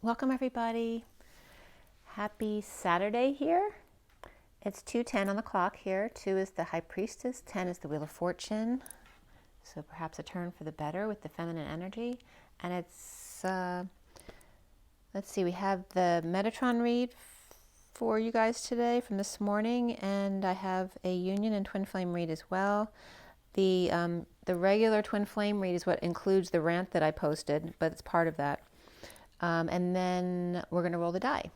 Welcome everybody. Happy Saturday here. It's 2:10 on the clock here. 2 is the High Priestess, 10 is the Wheel of Fortune. So perhaps a turn for the better with the feminine energy. And it's, let's see, we have the Metatron Read for you guys today from this morning. And I have a Union and Twin Flame Read as well. The regular Twin Flame Read is what includes the rant that I posted, but it's part of that. And then we're going to roll the die.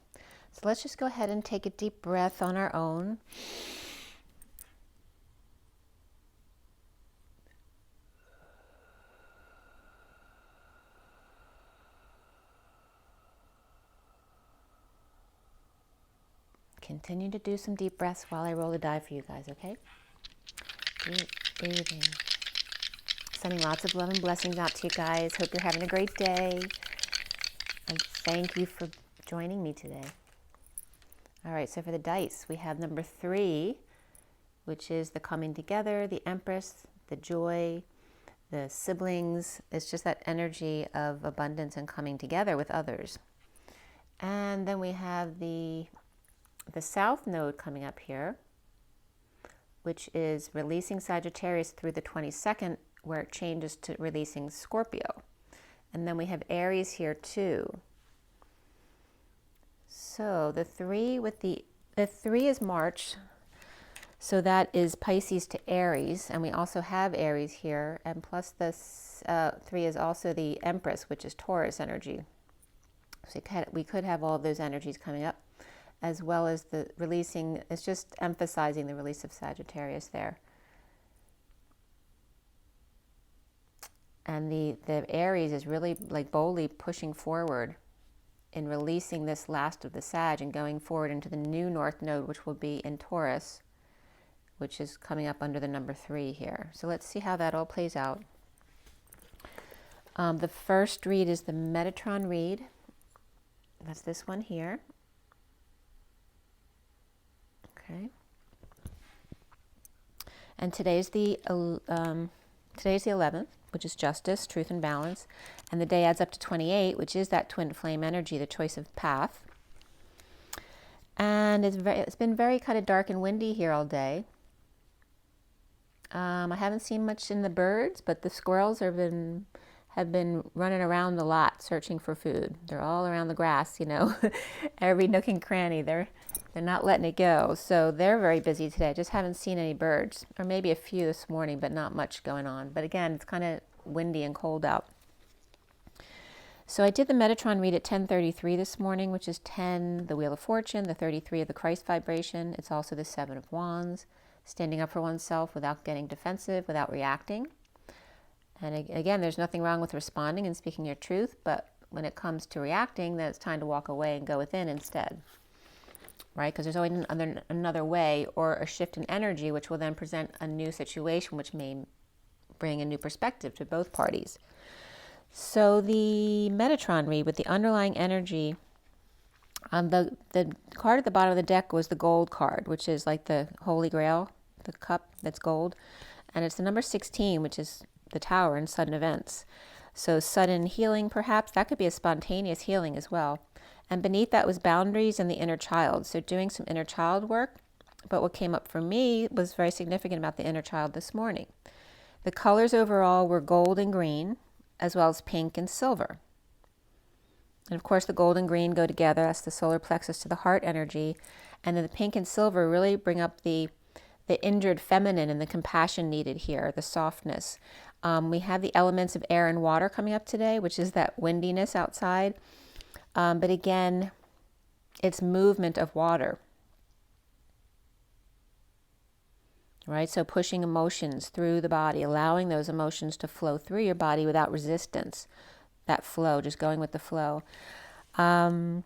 So let's just go ahead and take a deep breath on our own. Continue to do some deep breaths while I roll the die for you guys, okay? Deep breathing. Sending lots of love and blessings out to you guys. Hope you're having a great day. And thank you for joining me today. All right, so for the dice, we have number 3, which is the coming together, the Empress, the joy, the siblings. It's just that energy of abundance and coming together with others. And then we have the South Node coming up here, which is releasing Sagittarius through the 22nd, where it changes to releasing Scorpio. And then we have Aries here too. So the 3 with the 3 is March. So that is Pisces to Aries. And we also have Aries here. And plus this 3 is also the Empress, which is Taurus energy. So we could have all of those energies coming up, as well as the releasing. It's just emphasizing the release of Sagittarius there. And the Aries is really like boldly pushing forward in releasing this last of the Sag and going forward into the new North Node, which will be in Taurus, which is coming up under the number 3 here. So let's see how that all plays out. The first read is the Metatron Read. That's this one here. Okay. And today's the 11th, which is justice, truth, and balance. And the day adds up to 28, which is that twin flame energy, the choice of path. And it's been very kind of dark and windy here all day. I haven't seen much in the birds, but the squirrels have been running around a lot searching for food. They're all around the grass, you know, every nook and cranny. They're not letting it go. So they're very busy today. I just haven't seen any birds, or maybe a few this morning, but not much going on. But again, it's kind of windy and cold out. So I did the Metatron Read at 10:33 this morning, which is 10, the Wheel of Fortune, the 33 of the Christ vibration. It's also the 7 of Wands, standing up for oneself without getting defensive, without reacting. And again, there's nothing wrong with responding and speaking your truth, but when it comes to reacting, then it's time to walk away and go within instead. Right? Because there's always another way, or a shift in energy, which will then present a new situation, which may bring a new perspective to both parties. So the Metatron Read with the underlying energy, the card at the bottom of the deck was the gold card, which is like the Holy Grail, the cup that's gold. And it's the number 16, which is the Tower and sudden events. So sudden healing, perhaps. That could be a spontaneous healing as well. And beneath that was boundaries and the inner child. So doing some inner child work. But what came up for me was very significant about the inner child this morning. The colors overall were gold and green, as well as pink and silver. And of course, the gold and green go together. That's the solar plexus to the heart energy. And then the pink and silver really bring up the injured feminine and the compassion needed here, the softness. We have the elements of air and water coming up today, which is that windiness outside. But again, it's movement of water. Right? So pushing emotions through the body, allowing those emotions to flow through your body without resistance. That flow, just going with the flow. So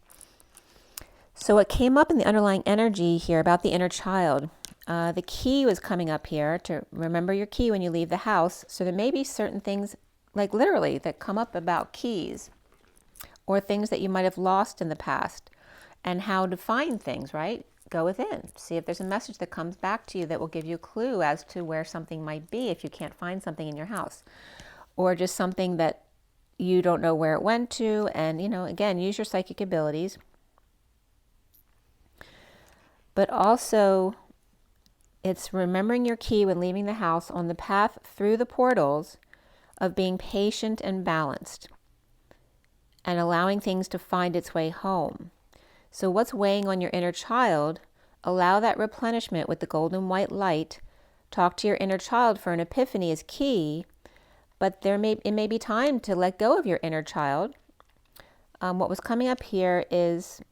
what came up in the underlying energy here about the inner child, the key was coming up here to remember your key when you leave the house. So there may be certain things, like literally, that come up about keys or things that you might have lost in the past and how to find things, right? Go within. See if there's a message that comes back to you that will give you a clue as to where something might be if you can't find something in your house. Or just something that you don't know where it went to. And, again, use your psychic abilities. But also, it's remembering your key when leaving the house on the path through the portals of being patient and balanced and allowing things to find its way home. So what's weighing on your inner child, allow that replenishment with the golden white light. Talk to your inner child for an epiphany is key, but it may be time to let go of your inner child. What was coming up here is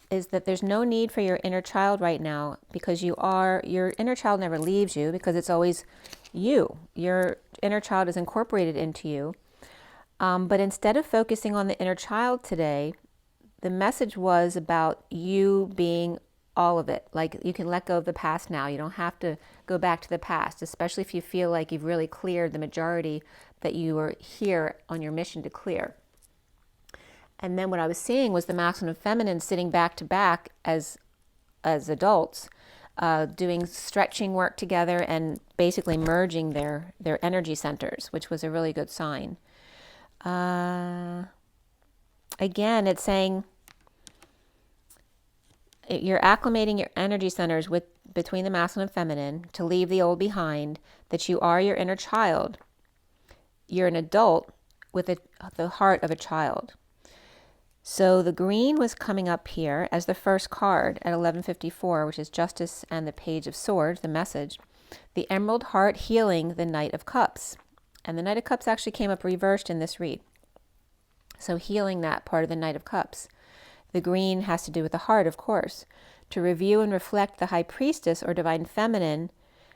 that there's no need for your inner child right now, because your inner child never leaves you, because it's always you. Your inner child is incorporated into you. But instead of focusing on the inner child today, the message was about you being all of it. Like, you can let go of the past now. You don't have to go back to the past, especially if you feel like you've really cleared the majority that you are here on your mission to clear. And then what I was seeing was the masculine and feminine sitting back to back as adults, doing stretching work together and basically merging their energy centers, which was a really good sign. Again, it's saying you're acclimating your energy centers between the masculine and feminine to leave the old behind, that you are your inner child. You're an adult with the heart of a child. So the green was coming up here as the first card at 1154, which is Justice and the Page of Swords, the message. The Emerald Heart healing the Knight of Cups. And the Knight of Cups actually came up reversed in this read. So healing that part of the Knight of Cups. The green has to do with the heart, of course. To review and reflect the High Priestess or Divine Feminine.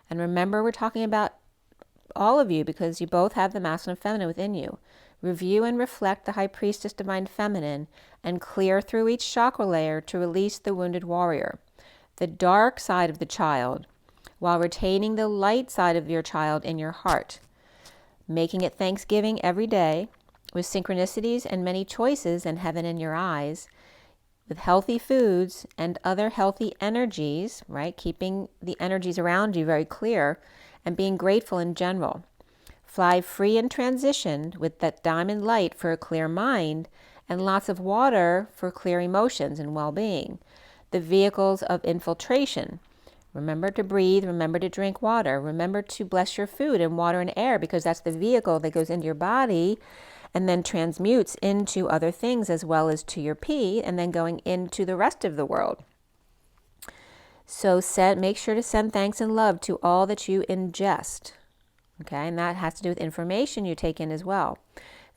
And remember, we're talking about all of you, because you both have the masculine and feminine within you. Review and reflect the High Priestess Divine Feminine and clear through each chakra layer to release the wounded warrior, the dark side of the child, while retaining the light side of your child in your heart. Making it Thanksgiving every day with synchronicities and many choices and heaven in your eyes, with healthy foods and other healthy energies, right? Keeping the energies around you very clear and being grateful in general. Fly free and transitioned with that diamond light for a clear mind, and lots of water for clear emotions and well-being. The vehicles of infiltration. Remember to breathe, remember to drink water, remember to bless your food and water and air, because that's the vehicle that goes into your body and then transmutes into other things, as well as to your pee, and then going into the rest of the world. So make sure to send thanks and love to all that you ingest. Okay, and that has to do with information you take in as well.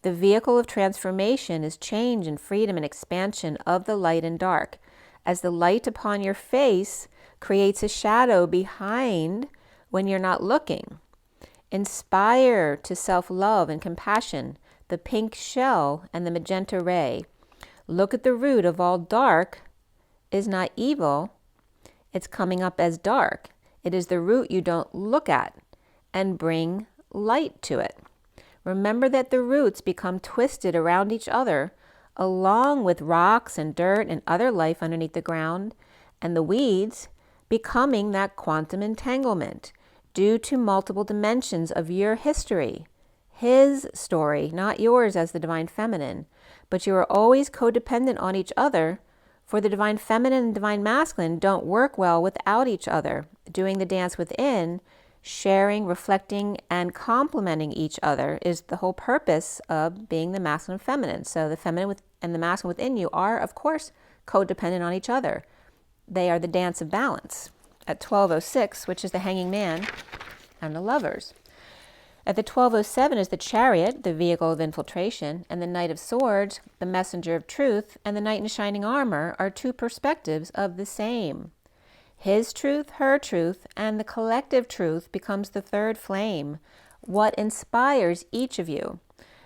The vehicle of transformation is change and freedom and expansion of the light and dark. As the light upon your face creates a shadow behind when you're not looking. Inspire to self-love and compassion, the pink shell and the magenta ray. Look at the root of all dark is not evil. It's coming up as dark. It is the root you don't look at, and bring light to it. Remember that the roots become twisted around each other, along with rocks and dirt and other life underneath the ground, and the weeds becoming that quantum entanglement due to multiple dimensions of your history. His story, not yours as the Divine Feminine, but you are always codependent on each other, for the Divine Feminine and Divine Masculine don't work well without each other. Doing the dance within, sharing, reflecting, and complementing each other is the whole purpose of being the masculine and feminine. So the feminine and the masculine within you are, of course, codependent on each other. They are the dance of balance. At 1206, which is the Hanging Man and the Lovers. At the 1207 is the Chariot, the vehicle of infiltration, and the Knight of Swords, the messenger of truth, and the Knight in shining armor are two perspectives of the same. His truth, her truth, and the collective truth becomes the third flame, what inspires each of you.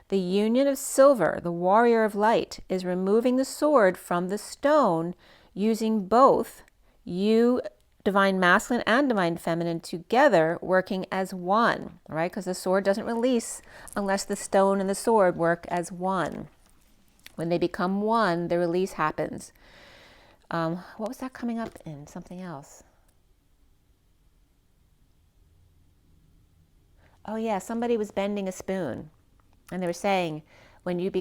The union of silver, the warrior of light, is removing the sword from the stone, using both you, Divine Masculine and Divine Feminine, together, working as one, right? Because the sword doesn't release unless the stone and the sword work as one. When they become one, the release happens. What was that coming up in? Something else. oh yeah, somebody was bending a spoon, and they were saying, when you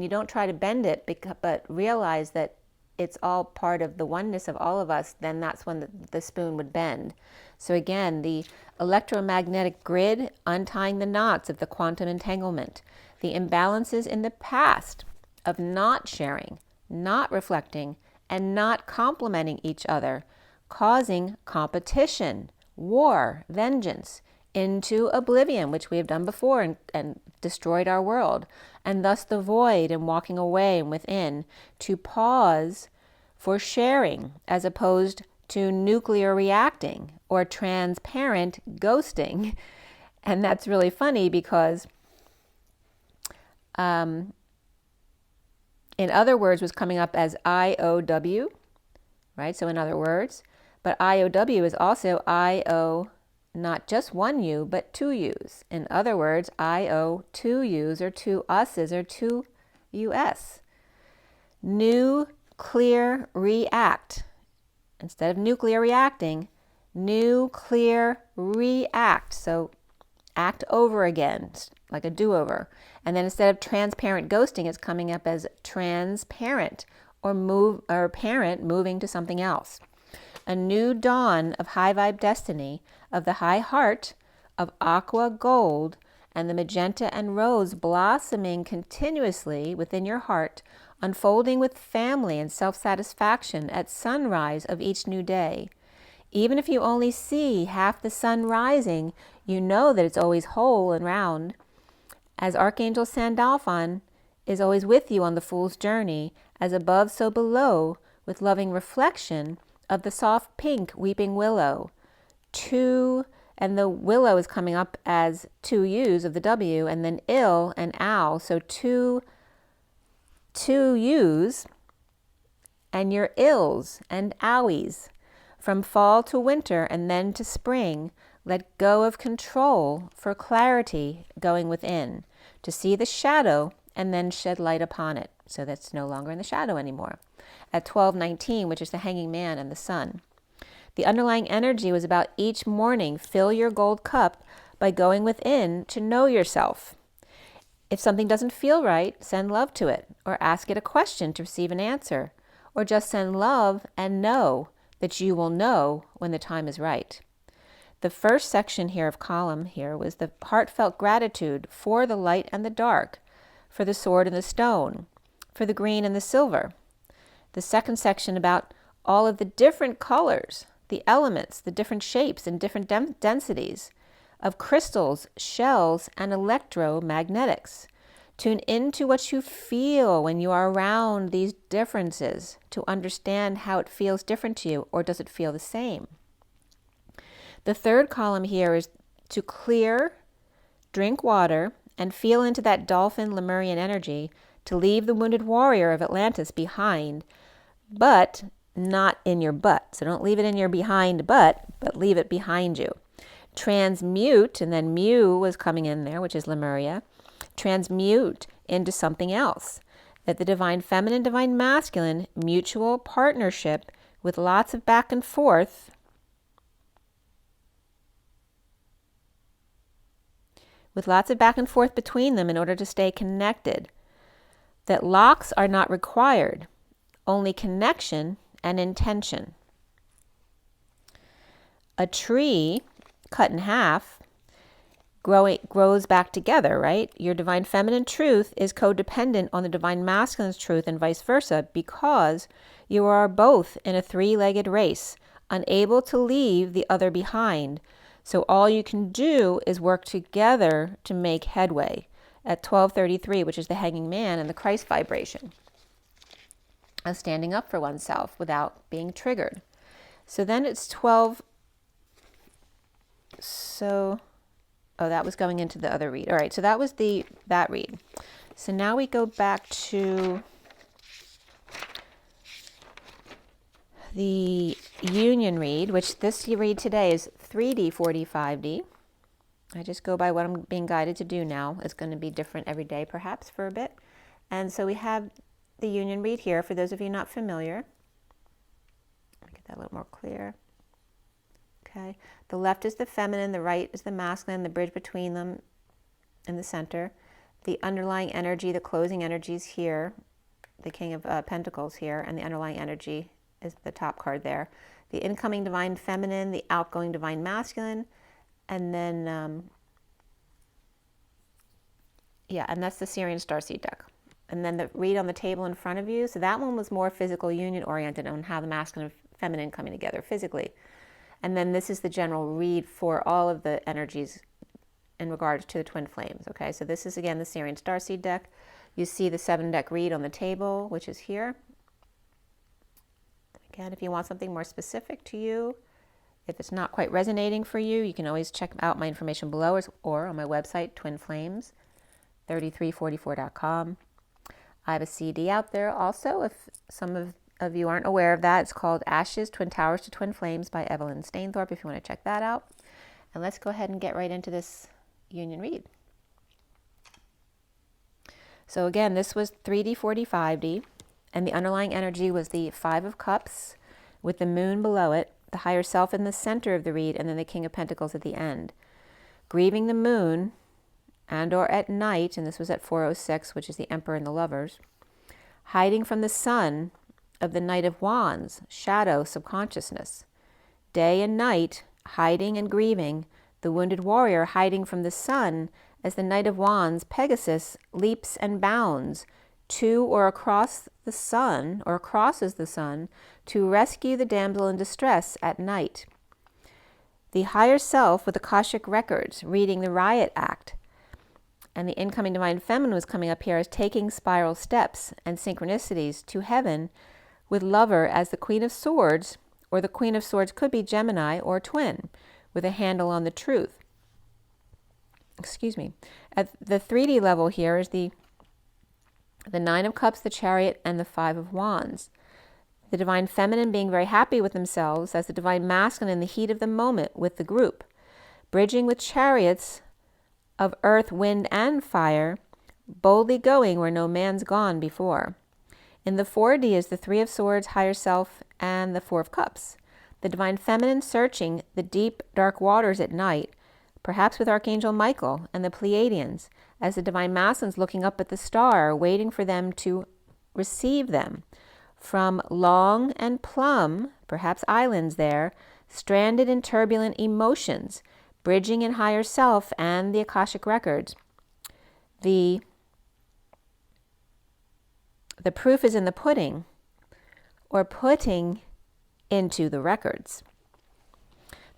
don't try to bend it, but realize that it's all part of the oneness of all of us, then that's when the spoon would bend. So again, the electromagnetic grid, untying the knots of the quantum entanglement, the imbalances in the past of not sharing, not reflecting, and not complementing each other, causing competition, war, vengeance, into oblivion, which we have done before and destroyed our world, and thus the void and walking away and within, to pause for sharing as opposed to nuclear reacting or transparent ghosting. And that's really funny because in other words was coming up as IOW, right? So in other words, but IOW is also IO, not just one you, but two yous. In other words, I owe two yous or two us's or two us. New, clear, react. Instead of nuclear reacting, new, clear, react. So act over again, like a do-over. And then instead of transparent ghosting, it's coming up as transparent or parent moving to something else. A new dawn of high vibe destiny, of the high heart, of aqua gold, and the magenta and rose blossoming continuously within your heart, unfolding with family and self-satisfaction at sunrise of each new day. Even if you only see half the sun rising, you know that it's always whole and round. As Archangel Sandalphon is always with you on the fool's journey, as above so below, with loving reflection of the soft pink weeping willow. Two, and the willow is coming up as two U's of the W, and then ill and ow. So two U's and your ills and owies. From fall to winter and then to spring, let go of control for clarity going within, to see the shadow and then shed light upon it. So that's no longer in the shadow anymore. At 12:19, which is the hanging man and the sun. The underlying energy was about each morning, fill your gold cup by going within to know yourself. If something doesn't feel right, send love to it, or ask it a question to receive an answer, or just send love and know that you will know when the time is right. The first section here of column here was the heartfelt gratitude for the light and the dark, for the sword and the stone, for the green and the silver. The second section about all of the different colors, the elements, the different shapes and different densities of crystals, shells, and electromagnetics. Tune into what you feel when you are around these differences to understand how it feels different to you, or does it feel the same? The third column here is to clear, drink water, and feel into that dolphin Lemurian energy to leave the wounded warrior of Atlantis behind, but not in your butt. So don't leave it in your behind butt, but leave it behind you. Transmute, and then mu was coming in there, which is Lemuria. Transmute into something else. That the divine feminine, divine masculine, mutual partnership with lots of back and forth between them in order to stay connected. That locks are not required, only connection and intention. A tree cut in half grows back together, right? Your divine feminine truth is codependent on the divine masculine's truth and vice versa, because you are both in a three-legged race, unable to leave the other behind. So all you can do is work together to make headway. At 12:33, which is the hanging man and the Christ vibration of standing up for oneself without being triggered. So then it's 12. That was going into the other read. All right, so that was that read. So now we go back to the union read, which this read today is 3D, 4D, 5D. I just go by what I'm being guided to do now. It's going to be different every day, perhaps, for a bit. And so we have the union read here, for those of you not familiar. Let me get that a little more clear. Okay, the left is the feminine, the right is the masculine, the bridge between them in the center. The underlying energy, the closing energy is here, the King of Pentacles here, and the underlying energy is the top card there. The incoming divine feminine, the outgoing divine masculine, and then, yeah, and that's the Syrian Starseed deck. And then the read on the table in front of you. So that one was more physical union oriented on how the masculine and feminine coming together physically. And then this is the general read for all of the energies in regards to the twin flames. Okay, so this is again the Syrian Starseed deck. You see the 7-deck read on the table, which is here. Again, if you want something more specific to you, if it's not quite resonating for you, you can always check out my information below or on my website, twinflames3344.com. I have a CD out there also, if some of you aren't aware of that. It's called Ashes, Twin Towers to Twin Flames by Evelyn Stainthorpe, if you want to check that out. And let's go ahead and get right into this union read. So again, this was 3D, 4D, 5D, and the underlying energy was the 5 of Cups with the moon below it, the higher self in the center of the read, and then the King of Pentacles at the end. Grieving the moon, and or at night, and this was at 4:06, which is the Emperor and the Lovers. Hiding from the sun of the Knight of Wands, shadow, subconsciousness. Day and night, hiding and grieving, the wounded warrior hiding from the sun as the Knight of Wands, Pegasus, leaps and bounds to or across the sun, or crosses the sun, to rescue the damsel in distress at night. The higher self with Akashic records, reading the Riot Act, and the incoming divine feminine was coming up here as taking spiral steps and synchronicities to heaven with lover as the Queen of Swords, or the Queen of Swords could be Gemini or twin with a handle on the truth. Excuse me. At the 3D level here is the 9 of Cups, the Chariot, and the 5 of Wands. The divine feminine being very happy with themselves as the divine masculine in the heat of the moment with the group, bridging with chariots of earth, wind, and fire, boldly going where no man's gone before. In the 4D is the 3 of Swords, higher self, and the 4 of Cups. The divine feminine searching the deep, dark waters at night, perhaps with Archangel Michael and the Pleiadians, as the divine masculine's looking up at the star, waiting for them to receive them. From Long and Plum, perhaps islands there, stranded in turbulent emotions, bridging in higher self and the Akashic records. The proof is in the pudding, or putting into the records.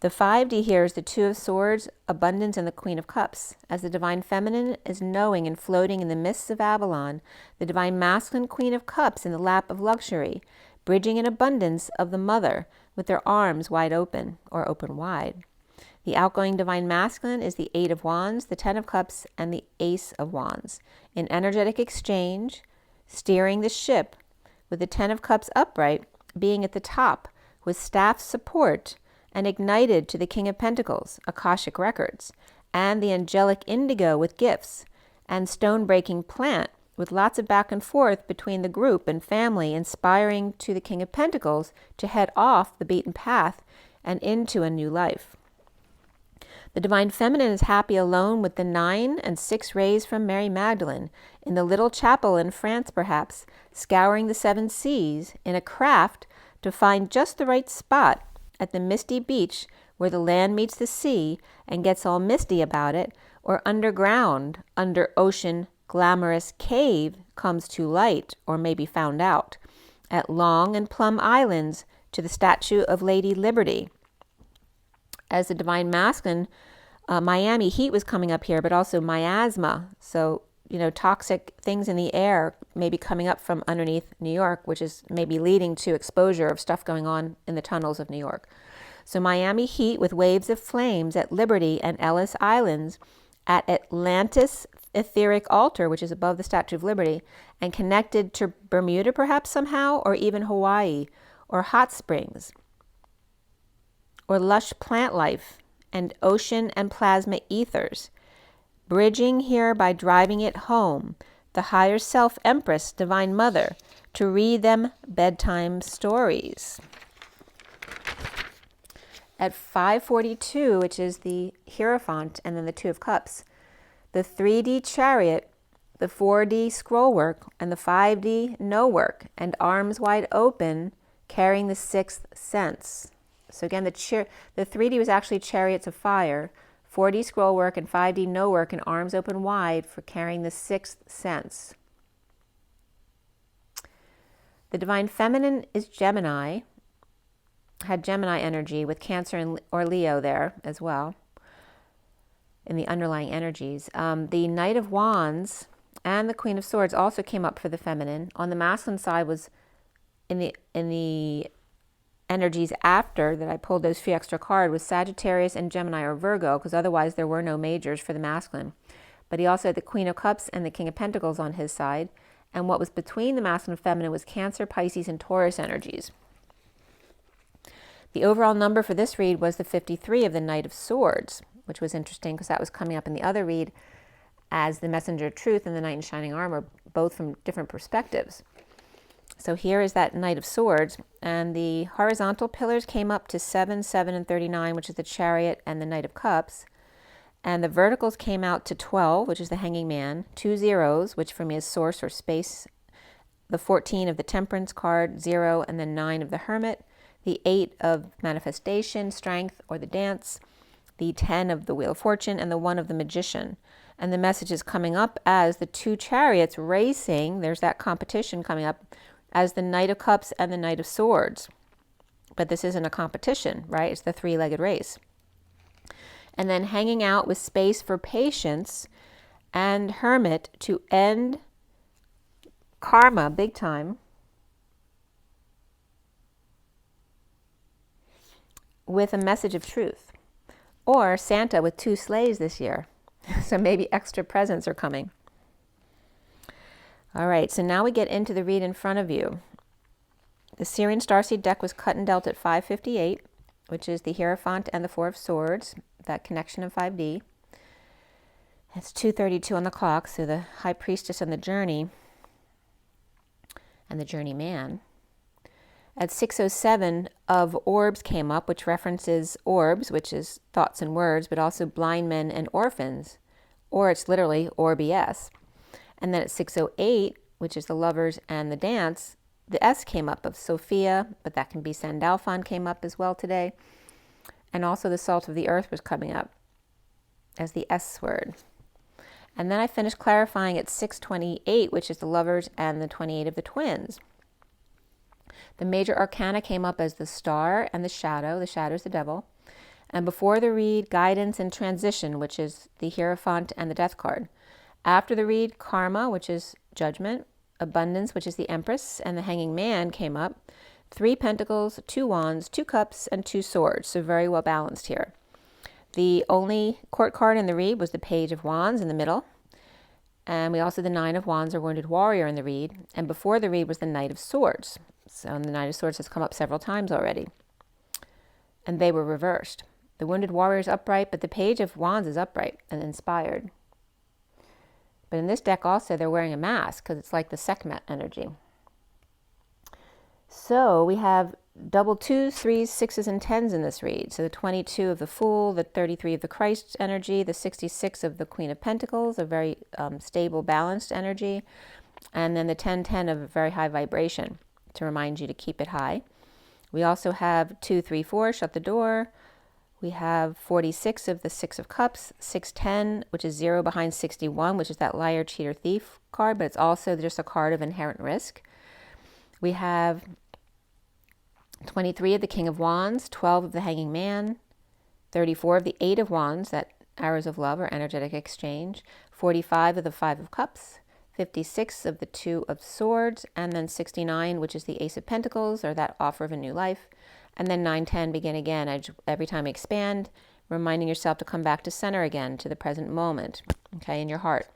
The 5D here is the 2 of Swords, abundance, and the Queen of Cups. As the divine feminine is knowing and floating in the mists of Avalon, the divine masculine Queen of Cups in the lap of luxury, bridging in abundance of the mother with their arms wide open, or open wide. The outgoing divine masculine is the 8 of Wands, the 10 of Cups, and the Ace of Wands. In energetic exchange, steering the ship with the 10 of Cups upright, being at the top with staff support and ignited to the King of Pentacles, Akashic records, and the angelic indigo with gifts, and stone-breaking plant with lots of back and forth between the group and family, inspiring to the King of Pentacles to head off the beaten path and into a new life. The divine feminine is happy alone with the 9 and 6 rays from Mary Magdalene in the little chapel in France, perhaps, scouring the 7 seas in a craft to find just the right spot at the misty beach where the land meets the sea and gets all misty about it, or underground, under ocean, glamorous cave comes to light or may be found out, at Long and Plum Islands to the statue of Lady Liberty. As the divine masculine, Miami heat was coming up here, but also miasma. So, toxic things in the air may be coming up from underneath New York, which is maybe leading to exposure of stuff going on in the tunnels of New York. So Miami heat with waves of flames at Liberty and Ellis Islands, at Atlantis etheric altar, which is above the Statue of Liberty, and connected to Bermuda perhaps somehow, or even Hawaii, or hot springs, or lush plant life, and ocean and plasma ethers. Bridging here by driving it home, the higher self empress, divine mother, to read them bedtime stories. at 542, which is the Hierophant and then the Two of Cups, the 3D chariot, the 4D scroll work, and the 5D no work, and arms wide open, carrying the sixth sense. So again, the 3D was actually chariots of fire, 4D scroll work and 5D no work, and arms open wide for carrying the sixth sense. The Divine Feminine is Gemini, had Gemini energy with Cancer or Leo there as well in the underlying energies. The Knight of Wands and the Queen of Swords also came up for the feminine. On the masculine side was in the energies after that I pulled those few extra cards was Sagittarius and Gemini or Virgo, because otherwise there were no majors for the masculine. But he also had the Queen of Cups and the King of Pentacles on his side. And what was between the masculine and feminine was Cancer, Pisces, and Taurus energies. The overall number for this read was the 53 of the Knight of Swords, which was interesting because that was coming up in the other read as the Messenger of Truth and the Knight in Shining Armor, both from different perspectives. So here is that Knight of Swords, and the horizontal pillars came up to 7, 7, and 39, which is the Chariot and the Knight of Cups. And the verticals came out to 12, which is the Hanging Man, 2 zeros, which for me is source or space, the 14 of the Temperance card, 0, and then 9 of the Hermit, the 8 of manifestation, strength, or the dance, the 10 of the Wheel of Fortune, and the 1 of the Magician. And the message is coming up as the 2 chariots racing. There's that competition coming up as the Knight of Cups and the Knight of Swords. But this isn't a competition, right? It's the 3-legged race. And then hanging out with space for patience and Hermit to end karma big time with a message of truth. Or Santa with 2 sleighs this year. So maybe extra presents are coming. All right, so now we get into the read in front of you. The Syrian Starseed deck was cut and dealt at 558, which is the Hierophant and the 4 of Swords, that connection of 5D. It's 2:32 on the clock, so the High Priestess and the Journey and the Journeyman. At 6:07 of Orbs came up, which references orbs, which is thoughts and words, but also blind men and orphans, or it's literally ORBS. And then at 6:08, which is the Lovers and the Dance, the S came up of Sophia, but that can be Sandalphon came up as well today. And also the Salt of the Earth was coming up as the S word. And then I finished clarifying at 6:28, which is the Lovers and the 28 of the Twins. The major arcana came up as the Star and the Shadow. The Shadow is the devil. And before the read, Guidance and Transition, which is the Hierophant and the Death card. After the read, Karma, which is Judgment. Abundance, which is the Empress. And the Hanging Man came up. 3 Pentacles, 2 Wands, 2 Cups, and 2 Swords. So very well balanced here. The only court card in the read was the Page of Wands in the middle. And we also had the 9 of Wands or Wounded Warrior in the read. And before the read was the Knight of Swords. So the Knight of Swords has come up several times already. And they were reversed. The Wounded Warrior is upright, but the Page of Wands is upright and inspired. But in this deck also, they're wearing a mask because it's like the Sekhmet energy. So we have double 2s, 3s, 6s, and 10s in this read. So the 22 of the Fool, the 33 of the Christ energy, the 66 of the Queen of Pentacles, a very stable, balanced energy, and then the 10-10 of a very high vibration to remind you to keep it high. We also have 2, 3, 4, shut the door. We have 46 of the 6 of Cups, 610, which is 0 behind 61, which is that liar, cheater, thief card, but it's also just a card of inherent risk. We have 23 of the King of Wands, 12 of the Hanging Man, 34 of the 8 of Wands, that arrows of love or energetic exchange, 45 of the 5 of Cups, 56 of the 2 of Swords, and then 69, which is the Ace of Pentacles, or that offer of a new life. And then 9, 10, begin again. Every time you expand, reminding yourself to come back to center again, to the present moment, okay, in your heart.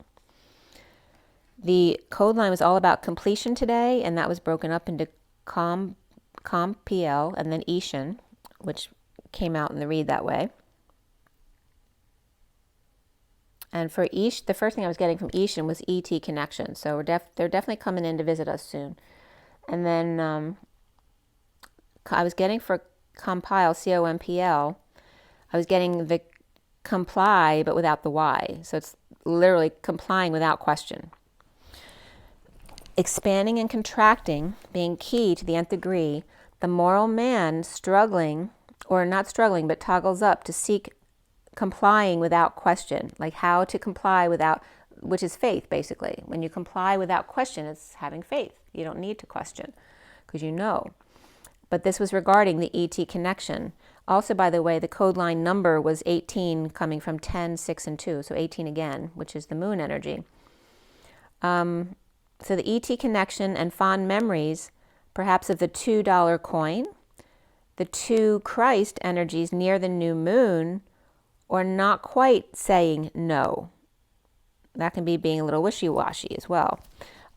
The code line was all about completion today, and that was broken up into Calm PL, and then Ishan, which came out in the read that way. And for Ish, the first thing I was getting from Ishan was ET connection. So they're definitely coming in to visit us soon. And then I was getting for compile, C-O-M-P-L, I was getting the comply, but without the Y. So it's literally complying without question. Expanding and contracting being key to the nth degree, the moral man struggling, or not struggling, but toggles up to seek complying without question, like how to comply without, which is faith, basically. When you comply without question, it's having faith. You don't need to question because you know. But this was regarding the ET connection. Also, by the way, the code line number was 18, coming from 10, 6, and 2. So 18 again, which is the moon energy. So the ET connection and fond memories, perhaps of the $2 coin, the two Christ energies near the new moon, or not quite saying no. That can be being a little wishy-washy as well.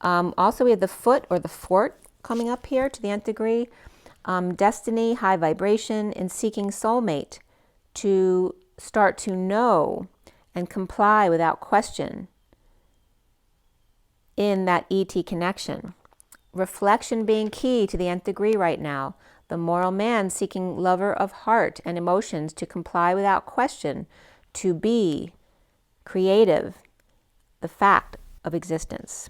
Also, we have the foot or the fort coming up here to the nth degree. Destiny, high vibration, in seeking soulmate to start to know and comply without question in that ET connection. Reflection being key to the nth degree right now. The moral man seeking lover of heart and emotions to comply without question, to be creative, the fact of existence.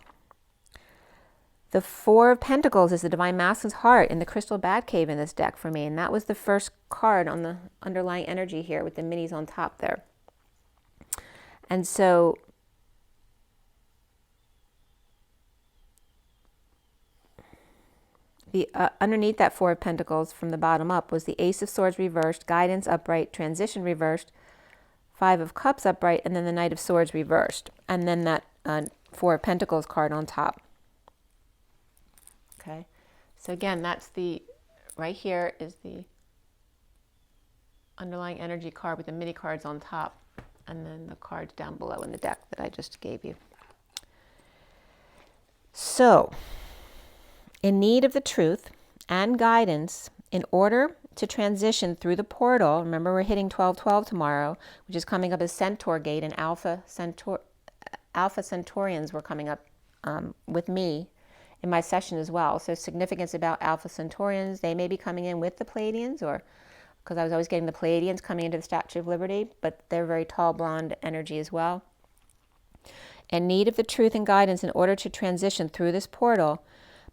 The Four of Pentacles is the Divine Masculine's heart in the Crystal Batcave in this deck for me. And that was the first card on the underlying energy here with the minis on top there. And so the underneath that Four of Pentacles from the bottom up was the Ace of Swords reversed, Guidance upright, Transition reversed, Five of Cups upright, and then the Knight of Swords reversed. And then that Four of Pentacles card on top. Okay, so again, that's the, right here is the underlying energy card with the mini cards on top, and then the cards down below in the deck that I just gave you. So, in need of the truth and guidance in order to transition through the portal, remember we're hitting 1212 tomorrow, which is coming up as Centaur Gate, and Alpha Centaurians were coming up with me in my session as well. So significance about Alpha Centaurians, they may be coming in with the Pleiadians, or because I was always getting the Pleiadians coming into the Statue of Liberty, but they're very tall blonde energy as well. In need of the truth and guidance in order to transition through this portal,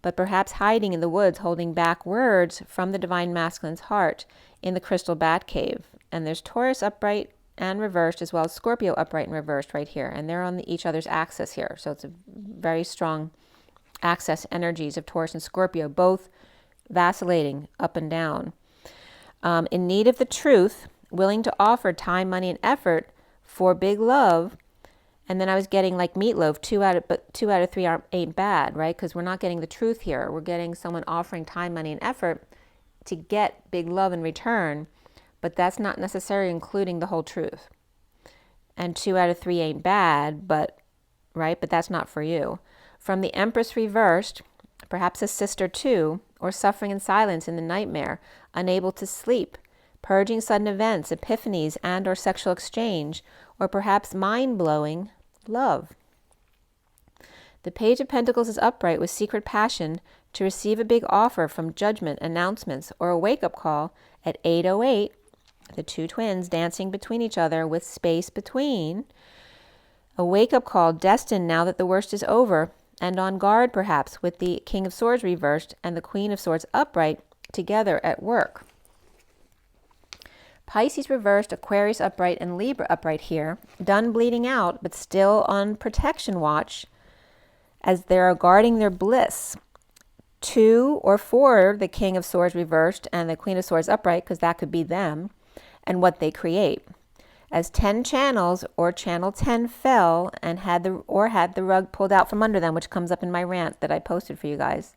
but perhaps hiding in the woods, holding back words from the Divine Masculine's heart in the Crystal Batcave. And there's Taurus upright and reversed, as well as Scorpio upright and reversed right here. And they're on each other's axis here. So it's a very strong axis energies of Taurus and Scorpio, both vacillating up and down. In need of the truth, willing to offer time, money, and effort for big love. And then I was getting like Meatloaf, two out of three ain't bad, right? Because we're not getting the truth here. We're getting someone offering time, money, and effort to get big love in return, but that's not necessarily including the whole truth. And 2 out of 3 ain't bad, but right? But that's not for you. From the Empress reversed, perhaps a sister too, or suffering in silence in the nightmare, unable to sleep, purging sudden events, epiphanies, and or sexual exchange, or perhaps mind-blowing love. The Page of Pentacles is upright with secret passion to receive a big offer from judgment, announcements, or a wake-up call at 8:08, the two twins dancing between each other with space between. A wake-up call destined now that the worst is over, and on guard perhaps with the King of Swords reversed and the Queen of Swords upright together at work. Pisces reversed, Aquarius upright, and Libra upright here, done bleeding out, but still on protection watch as they are guarding their bliss. 2 or 4, the King of Swords reversed and the Queen of Swords upright, because that could be them, and what they create. As 10 channels or channel 10 fell and had the rug pulled out from under them, which comes up in my rant that I posted for you guys,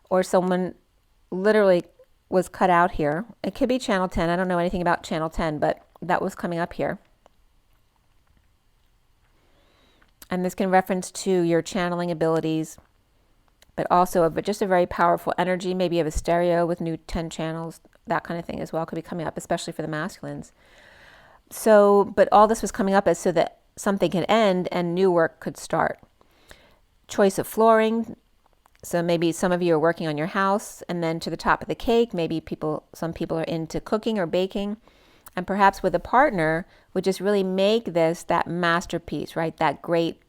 or someone literally was cut out here. It could be channel 10. I don't know anything about channel 10, but that was coming up here. And this can reference to your channeling abilities, but also just a very powerful energy. Maybe you have a stereo with new 10 channels, that kind of thing as well could be coming up, especially for the masculines. So, but all this was coming up as so that something can end and new work could start. Choice of flooring, So maybe some of you are working on your house, and then to the top of the cake, maybe some people are into cooking or baking, and perhaps with a partner would just really make this that masterpiece, right? That great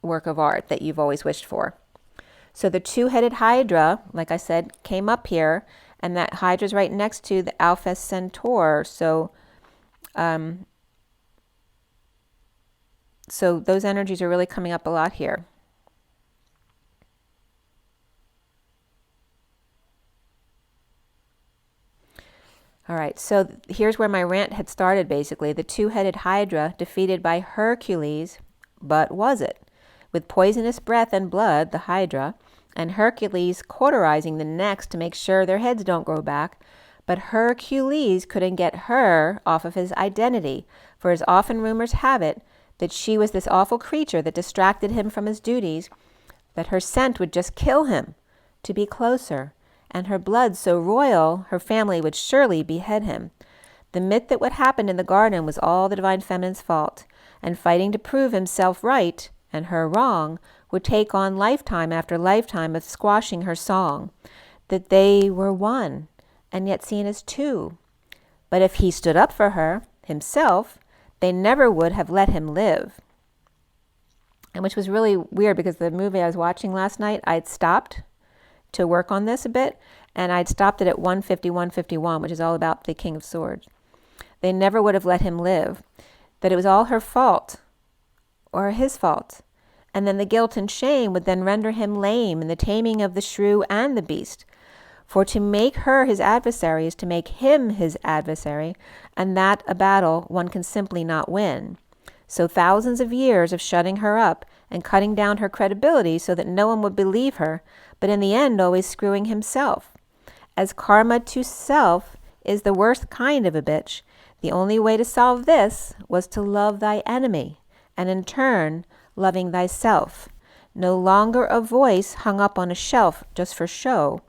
work of art that you've always wished for. So the two-headed Hydra, like I said, came up here, and that Hydra is right next to the Alpha Centaur. So those energies are really coming up a lot here. All right, so here's where my rant had started, basically. The two-headed Hydra defeated by Hercules, but was it? With poisonous breath and blood, the Hydra, and Hercules cauterizing the necks to make sure their heads don't grow back. But Hercules couldn't get her off of his identity, for as often rumors have it, that she was this awful creature that distracted him from his duties, that her scent would just kill him to be closer, and her blood so royal, her family would surely behead him. The myth that what happened in the garden was all the Divine Feminine's fault, and fighting to prove himself right and her wrong would take on lifetime after lifetime of squashing her song, that they were one, and yet seen as two. But if he stood up for her, himself, they never would have let him live. And which was really weird, because the movie I was watching last night, I'd stopped to work on this a bit, and I'd stopped it at 151, which is all about the King of Swords. They never would have let him live, that it was all her fault, or his fault. And then the guilt and shame would then render him lame in the taming of the shrew and the beast. For to make her his adversary is to make him his adversary, and that a battle one can simply not win. So thousands of years of shutting her up and cutting down her credibility so that no one would believe her, but in the end always screwing himself. As karma to self is the worst kind of a bitch, the only way to solve this was to love thy enemy, and in turn, loving thyself. No longer a voice hung up on a shelf just for show,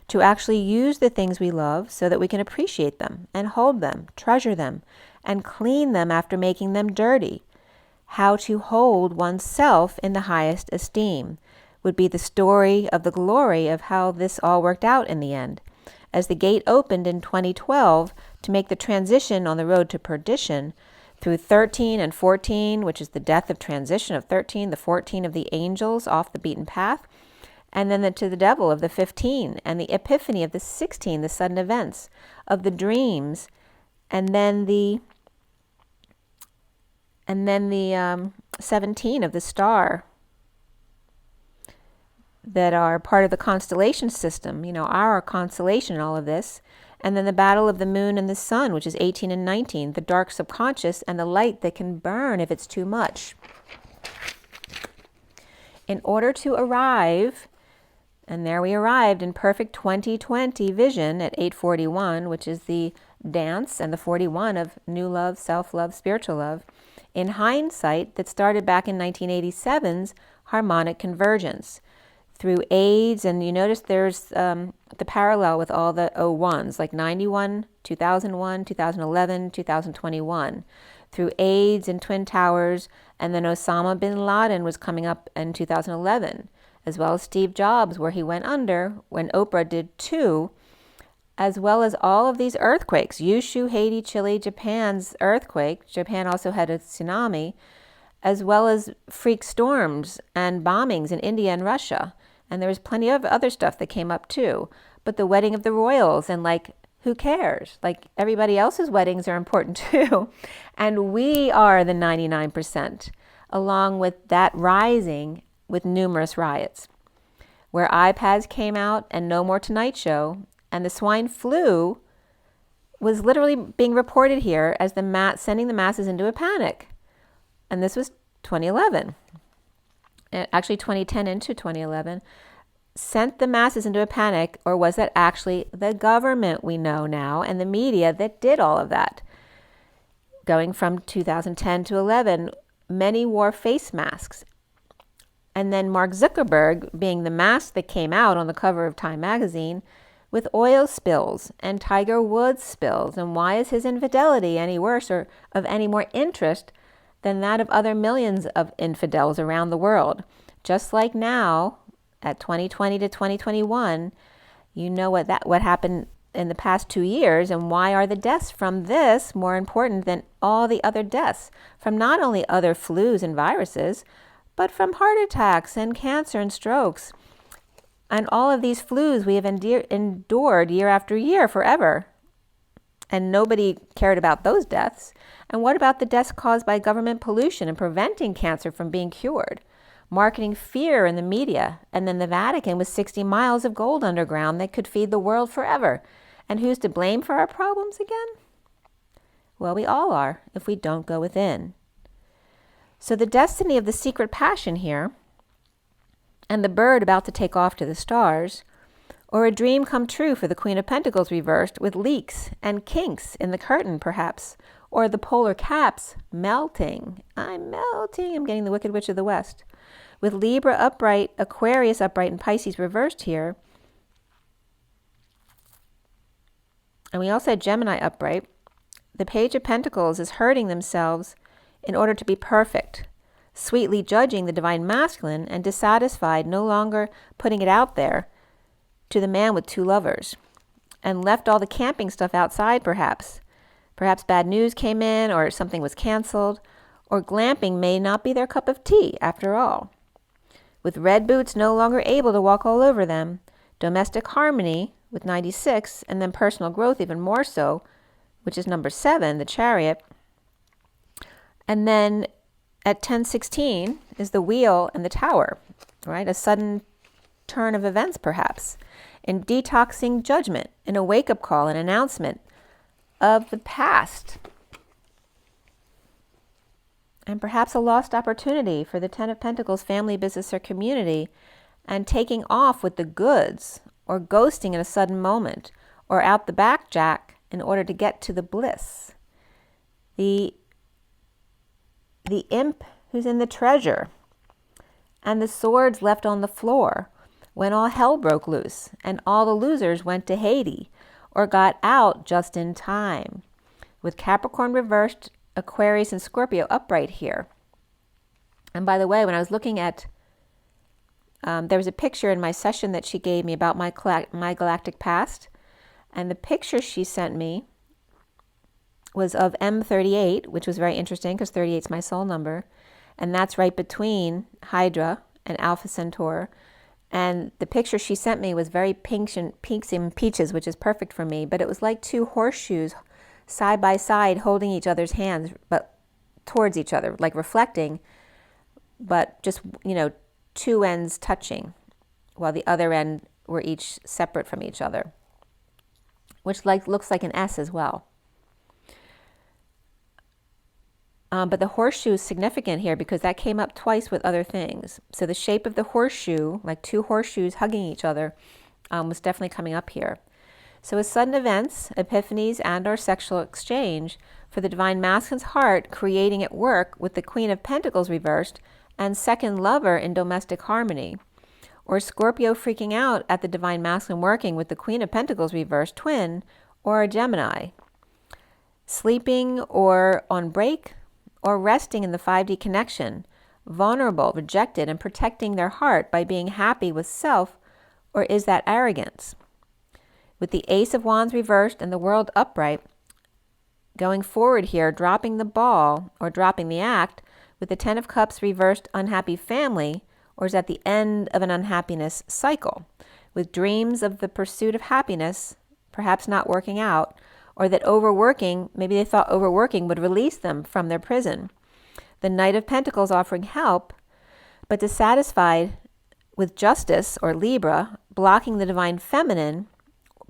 to actually use the things we love so that we can appreciate them and hold them, treasure them, and clean them after making them dirty. How to hold oneself in the highest esteem would be the story of the glory of how this all worked out in the end. As the gate opened in 2012 to make the transition on the road to perdition, through 13 and 14, which is the death of transition of 13, the 14 of the angels off the beaten path, and then to the devil of the 15, and the epiphany of the 16, the sudden events of the dreams, and then the 17 of the star that are part of the constellation system, our constellation in all of this. And then the battle of the moon and the sun, which is 18 and 19, the dark subconscious and the light that can burn if it's too much. In order to arrive, and there we arrived in perfect 2020 vision at 841, which is the dance, and the 41 of new love, self-love, spiritual love, in hindsight that started back in 1987's harmonic convergence. Through AIDS, and you notice there's the parallel with all the 01s, like 91, 2001, 2011, 2021. Through AIDS and Twin Towers, and then Osama bin Laden was coming up in 2011, as well as Steve Jobs, where he went under when Oprah did too, as well as all of these earthquakes. Yushu, Haiti, Chile, Japan's earthquake. Japan also had a tsunami, as well as freak storms and bombings in India and Russia. And there was plenty of other stuff that came up too. But the wedding of the royals, and who cares? Everybody else's weddings are important too. And we are the 99%, along with that rising with numerous riots, where iPads came out and no more Tonight Show, and the swine flu was literally being reported here as sending the masses into a panic. And this was 2011. Actually 2010 into 2011, sent the masses into a panic, or was that actually the government we know now and the media that did all of that? Going from 2010 to 11, many wore face masks. And then Mark Zuckerberg being the mask that came out on the cover of Time magazine with oil spills and Tiger Woods spills. And why is his infidelity any worse or of any more interest than that of other millions of infidels around the world? Just like now, at 2020 to 2021, you know what happened in the past 2 years, and why are the deaths from this more important than all the other deaths from not only other flus and viruses, but from heart attacks and cancer and strokes. And all of these flus we have endured year after year forever. And nobody cared about those deaths. And what about the deaths caused by government pollution and preventing cancer from being cured? Marketing fear in the media, and then the Vatican with 60 miles of gold underground that could feed the world forever. And who's to blame for our problems again? Well, we all are if we don't go within. So the destiny of the secret passion here, and the bird about to take off to the stars, or a dream come true for the Queen of Pentacles reversed with leaks and kinks in the curtain perhaps, or the polar caps melting. I'm melting. I'm getting the Wicked Witch of the West. With Libra upright, Aquarius upright, and Pisces reversed here. And we also had Gemini upright. The Page of Pentacles is hurting themselves in order to be perfect, sweetly judging the divine masculine and dissatisfied, no longer putting it out there to the man with 2 lovers, and left all the camping stuff outside perhaps. Perhaps bad news came in, or something was canceled, or glamping may not be their cup of tea after all. With red boots no longer able to walk all over them, domestic harmony with 96, and then personal growth even more so, which is number 7, the Chariot. And then at 1016 is the Wheel and the Tower, right? A sudden turn of events perhaps, in detoxing judgment, in a wake-up call, an announcement of the past, and perhaps a lost opportunity for the 10 of Pentacles family, business, or community, and taking off with the goods, or ghosting in a sudden moment, or out the back jack in order to get to the bliss. The imp who's in the treasure, and the swords left on the floor when all hell broke loose, and all the losers went to Haiti, or got out just in time. With Capricorn reversed, Aquarius and Scorpio upright here. And by the way, when I was looking at, there was a picture in my session that she gave me about my galactic past, and the picture she sent me was of M38, which was very interesting because 38 is my soul number, and that's right between Hydra and Alpha Centaur. And the picture she sent me was very pinks and peaches, which is perfect for me, but it was like 2 horseshoes side by side holding each other's hands, but towards each other, like reflecting, but just, 2 ends touching, while the other end were each separate from each other, which looks like an S as well. But the horseshoe is significant here because that came up twice with other things. So the shape of the horseshoe, like 2 horseshoes hugging each other, was definitely coming up here. So with sudden events, epiphanies, and or sexual exchange for the divine masculine's heart creating at work with the Queen of Pentacles reversed and second lover in domestic harmony, or Scorpio freaking out at the divine masculine working with the Queen of Pentacles reversed twin, or a Gemini. Sleeping or on break, or resting in the 5D connection, vulnerable, rejected, and protecting their heart by being happy with self, or is that arrogance? With the Ace of Wands reversed and the World upright, going forward here, dropping the ball, or dropping the act, with the 10 of Cups reversed, unhappy family, or is at the end of an unhappiness cycle, with dreams of the pursuit of happiness, perhaps not working out, or that overworking, maybe they thought overworking would release them from their prison. The Knight of Pentacles offering help, but dissatisfied with justice, or Libra, blocking the divine feminine,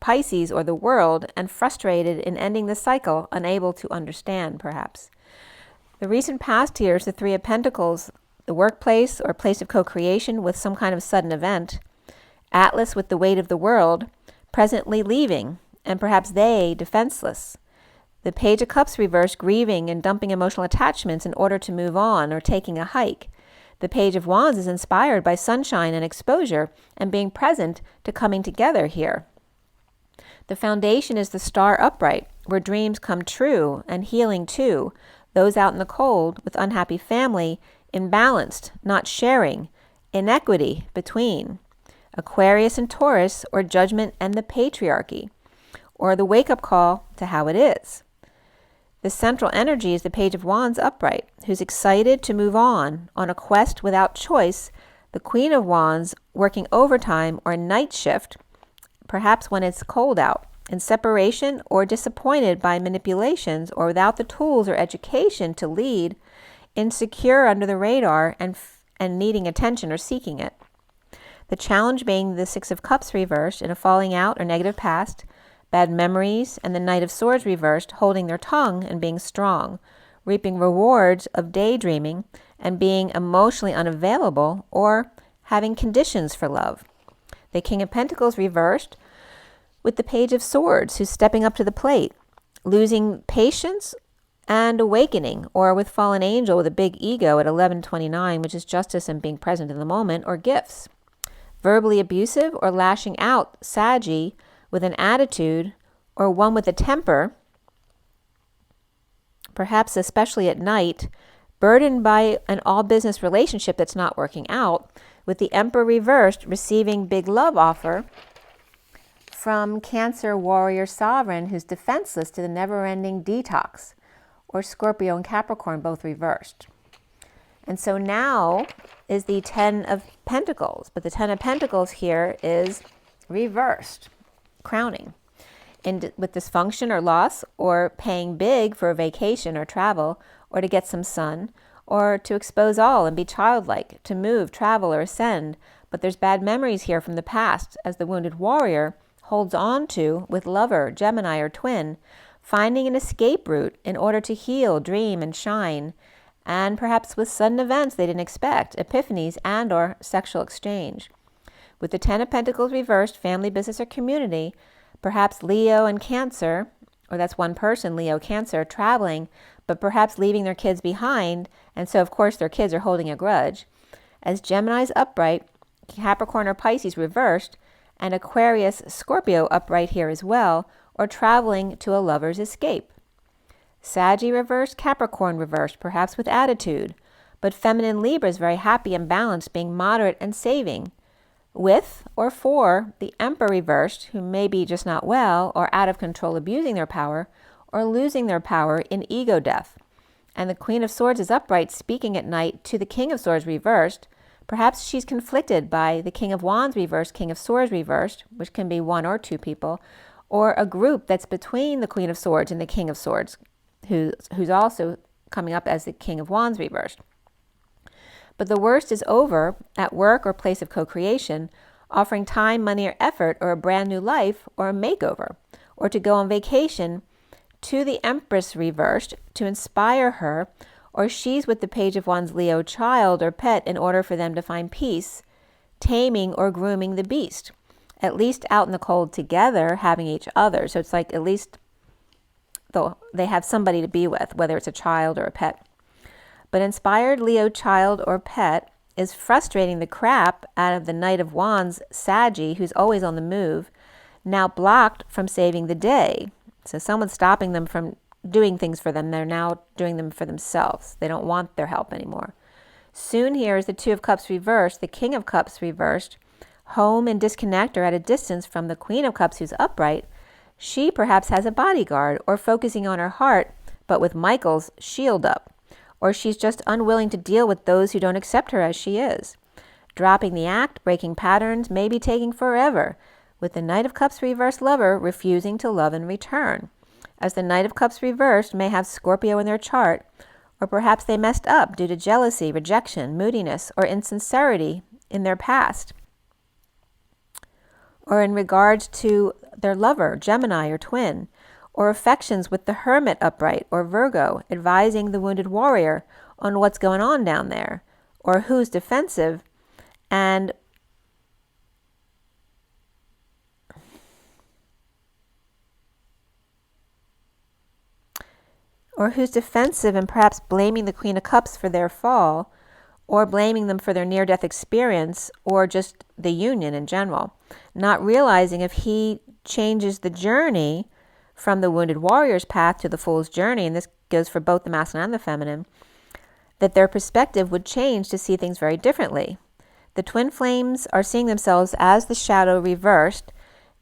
Pisces, or the world, and frustrated in ending the cycle, unable to understand, perhaps. The recent past here is the 3 of Pentacles, the workplace or place of co-creation with some kind of sudden event. Atlas with the weight of the world, presently leaving, and perhaps they defenseless. The Page of Cups reversed, grieving and dumping emotional attachments in order to move on or taking a hike. The Page of Wands is inspired by sunshine and exposure and being present to coming together here. The foundation is the Star upright, where dreams come true and healing too. Those out in the cold with unhappy family, imbalanced, not sharing, inequity between. Aquarius and Taurus, or judgment and the patriarchy, or the wake-up call to how it is. The central energy is the Page of Wands upright, who's excited to move on a quest without choice, the Queen of Wands working overtime or night shift, perhaps when it's cold out, in separation or disappointed by manipulations or without the tools or education to lead, insecure under the radar and needing attention or seeking it. The challenge being the Six of Cups reversed in a falling out or negative past, bad memories, and the Knight of Swords reversed, holding their tongue and being strong, reaping rewards of daydreaming and being emotionally unavailable or having conditions for love. The King of Pentacles reversed with the Page of Swords, who's stepping up to the plate, losing patience and awakening, or with Fallen Angel with a big ego at 1129, which is justice and being present in the moment, or gifts. Verbally abusive or lashing out, Saggy with an attitude, or one with a temper, perhaps especially at night, burdened by an all-business relationship that's not working out, with the Emperor reversed, receiving big love offer from Cancer Warrior Sovereign, who's defenseless to the never-ending detox, or Scorpio and Capricorn, both reversed. And so now is the Ten of Pentacles, but the Ten of Pentacles here is reversed, crowning. With dysfunction or loss, or paying big for a vacation or travel, or to get some sun, or to expose all and be childlike, to move, travel, or ascend. But there's bad memories here from the past, as the wounded warrior holds on to with lover, Gemini, or twin, finding an escape route in order to heal, dream, and shine, and perhaps with sudden events they didn't expect, epiphanies and or sexual exchange. With the Ten of Pentacles reversed, family, business, or community, perhaps Leo and Cancer, or that's one person, Leo, Cancer, traveling, but perhaps leaving their kids behind, and so of course their kids are holding a grudge. As Gemini's upright, Capricorn or Pisces reversed, and Aquarius, Scorpio upright here as well, or traveling to a lover's escape. Saggy reversed, Capricorn reversed, perhaps with attitude, but feminine Libra is very happy and balanced, being moderate and saving. With or for the Emperor reversed, who may be just not well or out of control, abusing their power or losing their power in ego death. And the Queen of Swords is upright, speaking at night to the King of Swords reversed. Perhaps she's conflicted by the King of Wands reversed, King of Swords reversed, which can be one or two people, or a group that's between the Queen of Swords and the King of Swords, who's also coming up as the King of Wands reversed. But the worst is over at work or place of co-creation, offering time, money, or effort, or a brand new life, or a makeover, or to go on vacation to the Empress reversed to inspire her, or she's with the Page of Wands Leo child or pet in order for them to find peace, taming or grooming the beast, at least out in the cold together, having each other. So it's like at least though they have somebody to be with, whether it's a child or a pet. But inspired Leo child or pet is frustrating the crap out of the Knight of Wands, Saggy, who's always on the move, now blocked from saving the day. So someone's stopping them from doing things for them. They're now doing them for themselves. They don't want their help anymore. Soon here is the Two of Cups reversed, the King of Cups reversed, home and disconnect or at a distance from the Queen of Cups who's upright. She perhaps has a bodyguard or focusing on her heart, but with Michael's shield up. Or she's just unwilling to deal with those who don't accept her as she is. Dropping the act, breaking patterns, maybe taking forever, with the Knight of Cups reversed lover refusing to love in return. As the Knight of Cups reversed may have Scorpio in their chart, or perhaps they messed up due to jealousy, rejection, moodiness, or insincerity in their past. Or in regards to their lover, Gemini or twin, or affections with the Hermit upright or Virgo, advising the wounded warrior on what's going on down there, or who's defensive and perhaps blaming the Queen of Cups for their fall, or blaming them for their near-death experience, or just the union in general, not realizing if he changes the journey from the wounded warrior's path to the fool's journey, and this goes for both the masculine and the feminine, that their perspective would change to see things very differently. The twin flames are seeing themselves as the shadow reversed,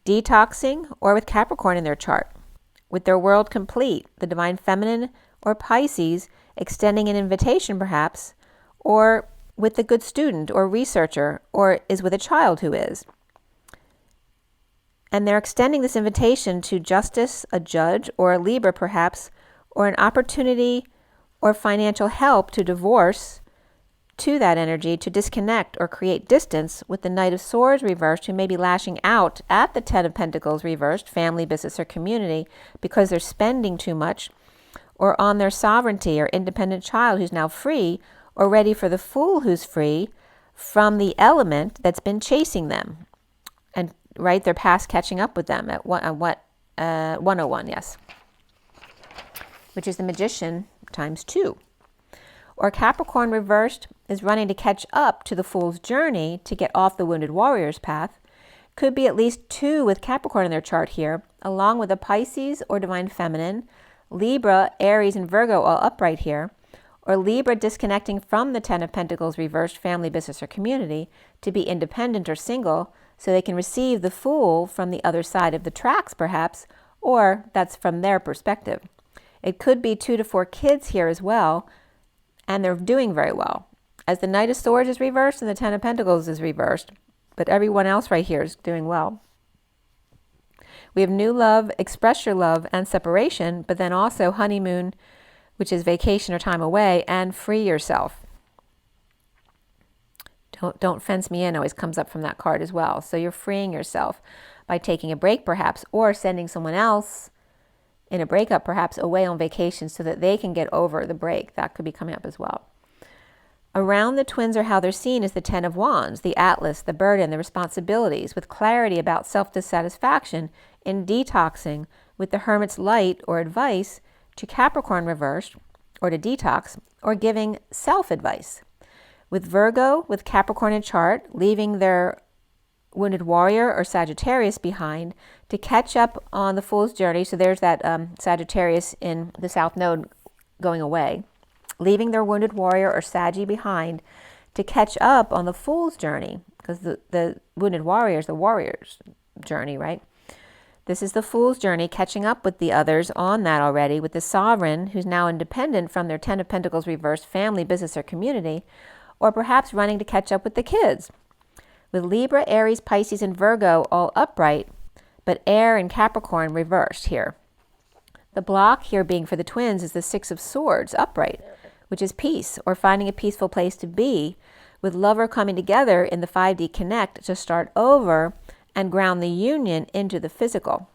detoxing, or with Capricorn in their chart. With their world complete, the divine feminine or Pisces extending an invitation perhaps, or with the good student or researcher, or is with a child who is. And they're extending this invitation to justice, a judge, or a Libra perhaps, or an opportunity or financial help to divorce, to that energy, to disconnect or create distance with the Knight of Swords reversed, who may be lashing out at the Ten of Pentacles reversed, family, business, or community, because they're spending too much, or on their sovereignty or independent child who's now free, or ready for the Fool who's free from the element that's been chasing them. And right, their past catching up with them at 101, yes. Which is the Magician times 2. Or Capricorn reversed is running to catch up to the Fool's journey to get off the Wounded Warrior's path. Could be at least 2 with Capricorn in their chart here, along with a Pisces or Divine Feminine, Libra, Aries, and Virgo all upright here, or Libra disconnecting from the Ten of Pentacles reversed, family, business, or community to be independent or single, so they can receive the Fool from the other side of the tracks perhaps, or that's from their perspective. It could be 2 to 4 kids here as well, and they're doing very well, as the Knight of Swords is reversed and the Ten of Pentacles is reversed, but everyone else right here is doing well. We have new love, express your love, and separation, but then also honeymoon, which is vacation or time away, and free yourself. Don't fence me in always comes up from that card as well. So you're freeing yourself by taking a break perhaps, or sending someone else in a breakup perhaps away on vacation so that they can get over the break. That could be coming up as well. Around the twins, or how they're seen, is the Ten of Wands, the Atlas, the burden, the responsibilities, with clarity about self-dissatisfaction in detoxing, with the Hermit's light or advice to Capricorn reversed, or to detox, or giving self-advice. With Virgo, with Capricorn in chart, leaving their Wounded Warrior or Sagittarius behind to catch up on the Fool's journey. So there's that Sagittarius in the South Node going away. Leaving their Wounded Warrior or Saggy behind to catch up on the Fool's journey, because the Wounded Warrior is the warrior's journey, right? This is the Fool's journey, catching up with the others on that already, with the Sovereign, who's now independent from their Ten of Pentacles reversed, family, business, or community, or perhaps running to catch up with the kids. With Libra, Aries, Pisces, and Virgo all upright, but Air and Capricorn reversed here. The block here being for the twins is the Six of Swords upright, which is peace, or finding a peaceful place to be, with lover coming together in the 5D connect to start over and ground the union into the physical.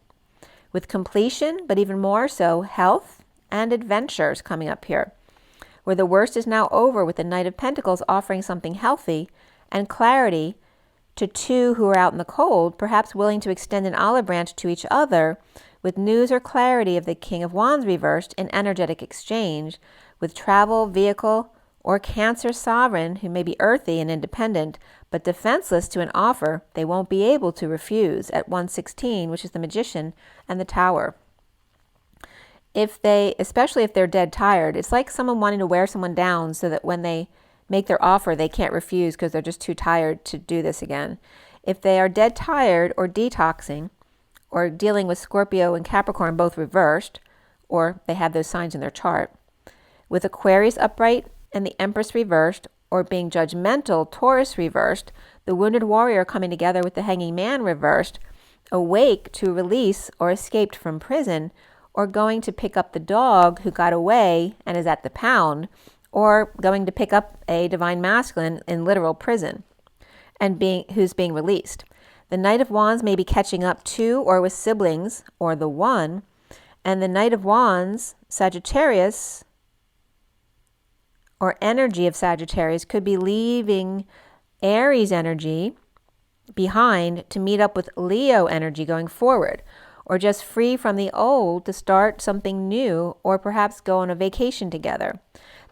With completion, but even more so, health and adventures coming up here, where the worst is now over, with the Knight of Pentacles offering something healthy and clarity to 2 who are out in the cold, perhaps willing to extend an olive branch to each other, with news or clarity of the King of Wands reversed in energetic exchange, with travel, vehicle, or Cancer Sovereign, who may be earthy and independent, but defenseless to an offer they won't be able to refuse at 116, which is the Magician and the Tower. Especially if they're dead tired, it's like someone wanting to wear someone down so that when they make their offer, they can't refuse because they're just too tired to do this again. If they are dead tired or detoxing, or dealing with Scorpio and Capricorn both reversed, or they have those signs in their chart, with Aquarius upright and the Empress reversed, or being judgmental, Taurus reversed, the Wounded Warrior coming together with the Hanging Man reversed, awake to release or escaped from prison, or going to pick up the dog who got away and is at the pound, or going to pick up a Divine Masculine in literal prison and who's being released. The Knight of Wands may be catching up to or with siblings or the One, and the Knight of Wands, Sagittarius, or energy of Sagittarius, could be leaving Aries energy behind to meet up with Leo energy going forward, or just free from the old to start something new, or perhaps go on a vacation together.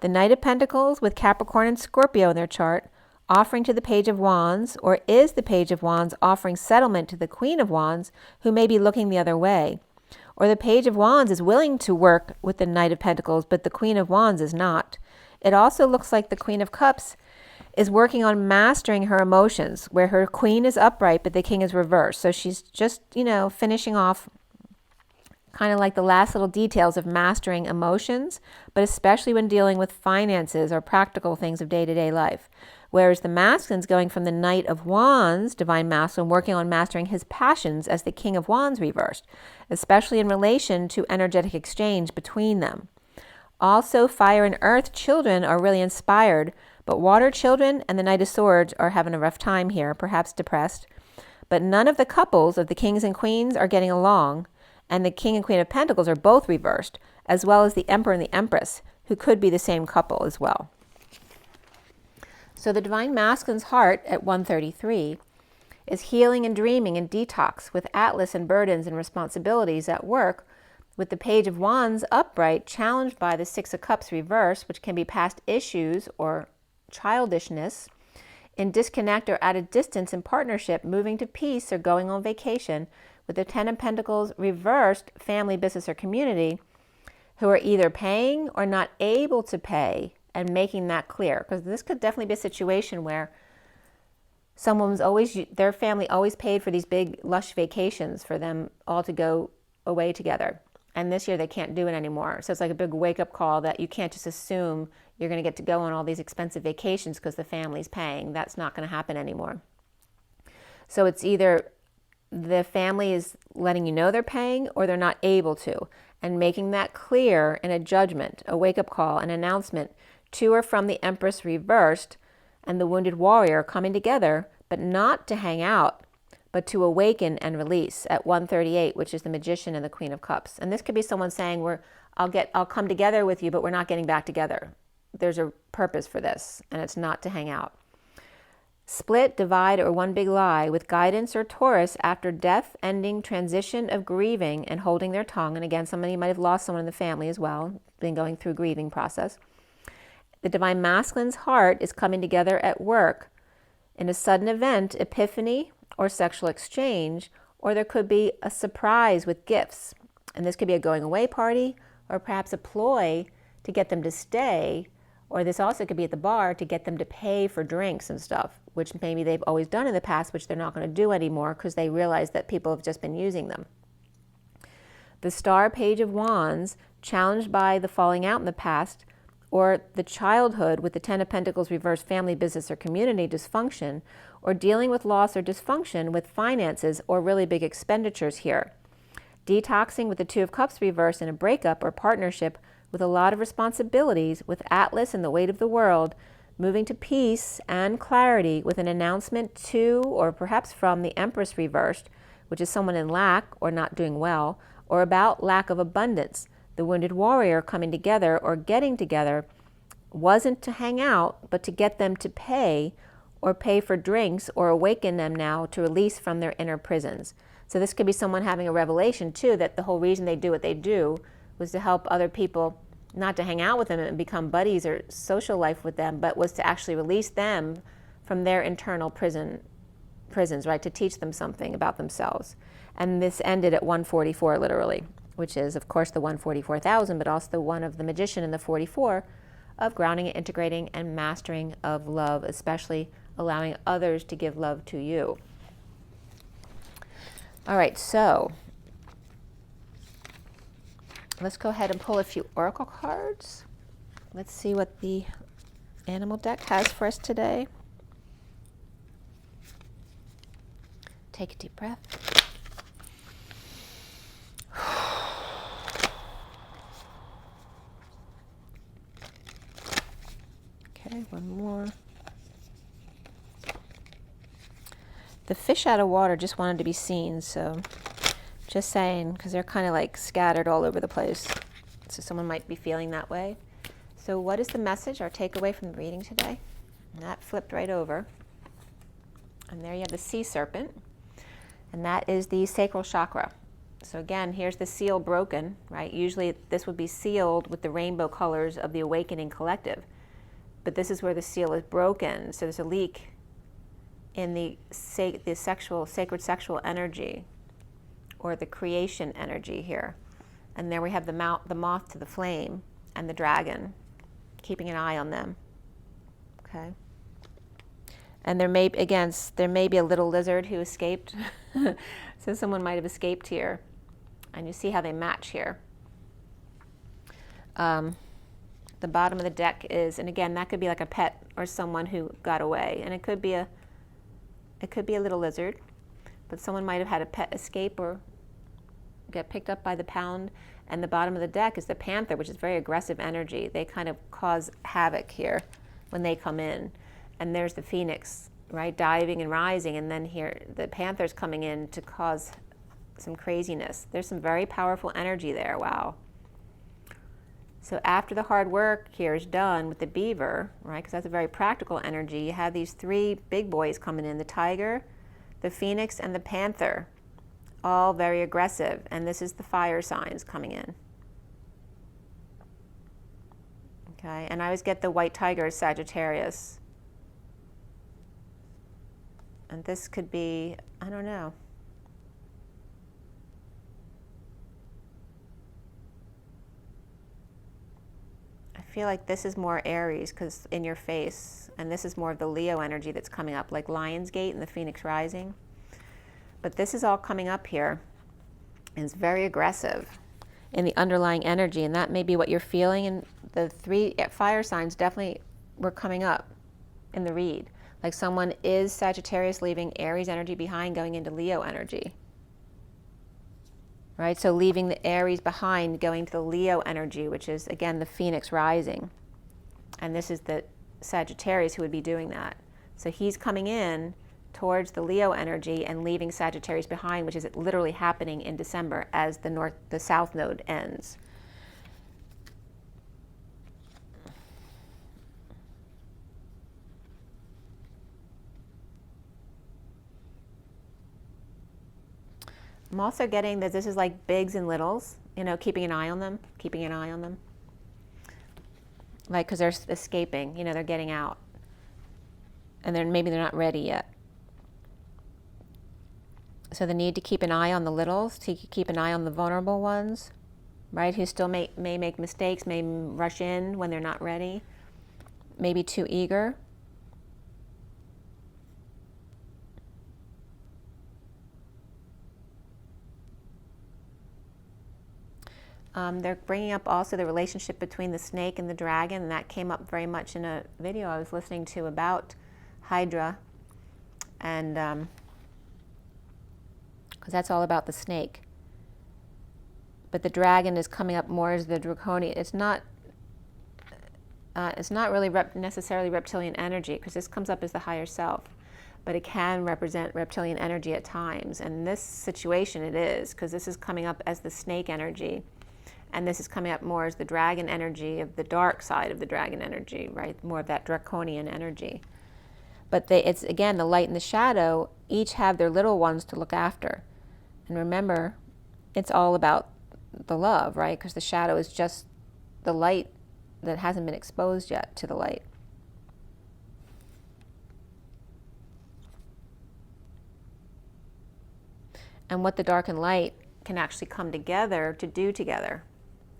The Knight of Pentacles with Capricorn and Scorpio in their chart, offering to the Page of Wands, or is the Page of Wands offering settlement to the Queen of Wands, who may be looking the other way. Or the Page of Wands is willing to work with the Knight of Pentacles, but the Queen of Wands is not. It also looks like the Queen of Cups is working on mastering her emotions, where her queen is upright, but the king is reversed. So she's just, finishing off kind of like the last little details of mastering emotions, but especially when dealing with finances or practical things of day-to-day life. Whereas the masculine's going from the Knight of Wands, divine masculine, working on mastering his passions as the King of Wands reversed, especially in relation to energetic exchange between them. Also, fire and earth children are really inspired, but water children and the Knight of Swords are having a rough time here, perhaps depressed. But none of the couples of the kings and queens are getting along, and the King and Queen of Pentacles are both reversed, as well as the Emperor and the Empress, who could be the same couple as well. So the Divine Masculine's heart at 133 is healing and dreaming and detox with Atlas and burdens and responsibilities at work, with the Page of Wands upright, challenged by the Six of Cups reversed, which can be past issues or childishness, in disconnect or at a distance in partnership, moving to peace or going on vacation, with the Ten of Pentacles reversed, family, business, or community, who are either paying or not able to pay, and making that clear. Because this could definitely be a situation where their family always paid for these big, lush vacations for them all to go away together. And this year they can't do it anymore. So it's like a big wake-up call that you can't just assume you're going to get to go on all these expensive vacations because the family's paying. That's not going to happen anymore. So it's either the family is letting you know they're paying or they're not able to, and making that clear in a judgment, a wake-up call, an announcement to or from the Empress reversed and the Wounded Warrior coming together, but not to hang out, but to awaken and release at 138, which is the Magician and the Queen of Cups. And this could be someone saying, I'll come together with you, but we're not getting back together. There's a purpose for this, and it's not to hang out. Split, divide, or one big lie, with guidance or Taurus after death, ending, transition of grieving and holding their tongue. And again, somebody might have lost someone in the family as well, been going through a grieving process. The Divine Masculine's heart is coming together at work in a sudden event, epiphany, or sexual exchange, or there could be a surprise with gifts. And this could be a going away party, or perhaps a ploy to get them to stay, or this also could be at the bar to get them to pay for drinks and stuff, which maybe they've always done in the past, which they're not going to do anymore because they realize that people have just been using them. The Star, Page of Wands, challenged by the falling out in the past, or the childhood with the Ten of Pentacles reversed, family, business, or community dysfunction, or dealing with loss or dysfunction with finances or really big expenditures here. Detoxing with the Two of Cups reversed in a breakup or partnership with a lot of responsibilities with Atlas and the weight of the world, moving to peace and clarity with an announcement to or perhaps from the Empress reversed, which is someone in lack or not doing well, or about lack of abundance. The Wounded Warrior coming together or getting together wasn't to hang out, but to get them to pay or pay for drinks or awaken them now to release from their inner prisons. So this could be someone having a revelation too, that the whole reason they do what they do was to help other people, not to hang out with them and become buddies or social life with them, but was to actually release them from their internal prisons, right? To teach them something about themselves. And this ended at 144 literally, which is of course the 144,000, but also the one of the Magician and the 44 of grounding and integrating and mastering of love, especially allowing others to give love to you. All right, so let's go ahead and pull a few oracle cards. Let's see what the animal deck has for us today. Take a deep breath. Okay, one more. The fish out of water just wanted to be seen, so just saying, because they're kind of like scattered all over the place. So someone might be feeling that way. So what is the message, our takeaway from the reading today? And that flipped right over. And there you have the Sea Serpent. And that is the Sacral Chakra. So again, here's the seal broken, right? Usually this would be sealed with the rainbow colors of the awakening collective. But this is where the seal is broken. So there's a leak in the sacred sexual energy, or the creation energy here. And there we have the moth to the flame and the dragon, keeping an eye on them. Okay. And there may be a little lizard who escaped. So someone might have escaped here. And you see how they match here. The bottom of the deck is, and again, that could be like a pet or someone who got away. And it could be a little lizard, but someone might have had a pet escape or get picked up by the pound. And the bottom of the deck is the panther, which is very aggressive energy. They kind of cause havoc here when they come in. And there's the phoenix, right, diving and rising. And then here, the panther's coming in to cause some craziness. There's some very powerful energy there. Wow. So after the hard work here is done with the beaver, right, because that's a very practical energy, you have these three big boys coming in, the tiger, the phoenix, and the panther, all very aggressive. And this is the fire signs coming in. Okay, and I always get the white tiger as Sagittarius. And this could be, I don't know. I feel like this is more Aries because in your face, and this is more of the Leo energy that's coming up, like Lionsgate and the Phoenix rising. But this is all coming up here, and it's very aggressive in the underlying energy, and that may be what you're feeling. And the three fire signs definitely were coming up in the read. Like someone is Sagittarius leaving Aries energy behind, going into Leo energy. Right, so leaving the Aries behind, going to the Leo energy, which is, again, the Phoenix rising. And this is the Sagittarius who would be doing that. So he's coming in towards the Leo energy and leaving Sagittarius behind, which is literally happening in December as the South Node ends. I'm also getting that this is like bigs and littles, you know, keeping an eye on them. Like, because they're escaping, you know, they're getting out. And then maybe they're not ready yet. So the need to keep an eye on the littles, to keep an eye on the vulnerable ones, right, who still may make mistakes, may rush in when they're not ready, maybe too eager. They're bringing up also the relationship between the snake and the dragon, and that came up very much in a video I was listening to about Hydra, and because that's all about the snake. But the dragon is coming up more as the draconian. It's not really necessarily reptilian energy, because this comes up as the higher self, but it can represent reptilian energy at times. And in this situation it is, because this is coming up as the snake energy. And this is coming up more as the dragon energy, of the dark side of the dragon energy, right? More of that draconian energy. But it's, again, the light and the shadow each have their little ones to look after. And remember, it's all about the love, right? Because the shadow is just the light that hasn't been exposed yet to the light. And what the dark and light can actually come together to do together.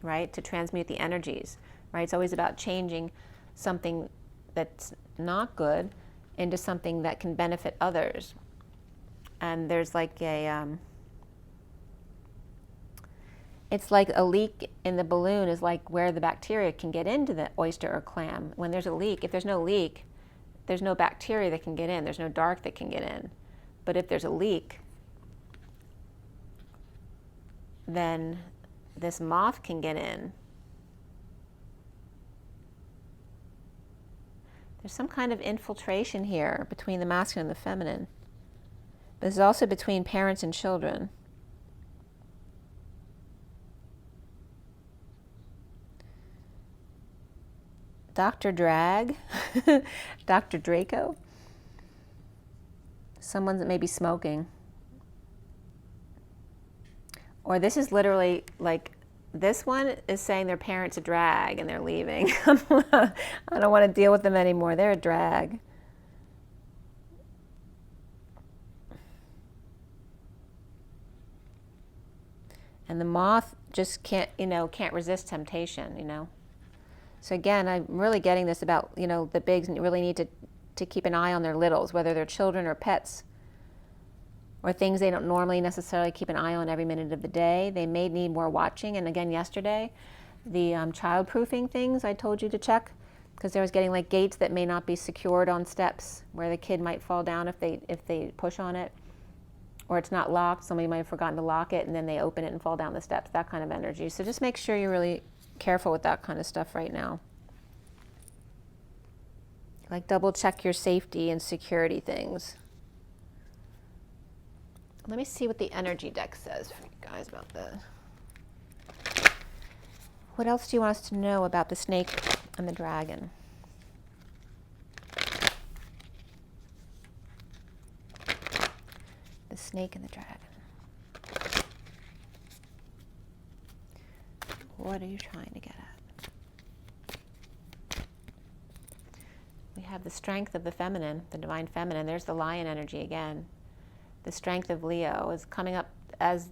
Right, to transmute the energies, right? It's always about changing something that's not good into something that can benefit others. And there's like it's like a leak in the balloon is like where the bacteria can get into the oyster or clam. When there's a leak, if there's no leak, there's no bacteria that can get in, there's no dark that can get in. But if there's a leak, then this moth can get in. There's some kind of infiltration here between the masculine and the feminine. But this is also between parents and children. Dr. Drag, Dr. Draco. Someone that may be smoking. Or this is literally like, this one is saying their parents a drag and they're leaving. I don't want to deal with them anymore. They're a drag. And the moth just can't resist temptation, So again, I'm really getting this about, the bigs really need to to keep an eye on their littles, whether they're children or pets, or things they don't normally necessarily keep an eye on every minute of the day. They may need more watching. And again, yesterday, the child-proofing things I told you to check, because there was getting like gates that may not be secured on steps, where the kid might fall down if they push on it, or it's not locked. Somebody might have forgotten to lock it, and then they open it and fall down the steps. That kind of energy. So just make sure you're really careful with that kind of stuff right now. Like double check your safety and security things. Let me see what the energy deck says for you guys about this. What else do you want us to know about the snake and the dragon? The snake and the dragon. What are you trying to get at? We have the strength of the feminine, the divine feminine. There's the lion energy again. The strength of Leo is coming up as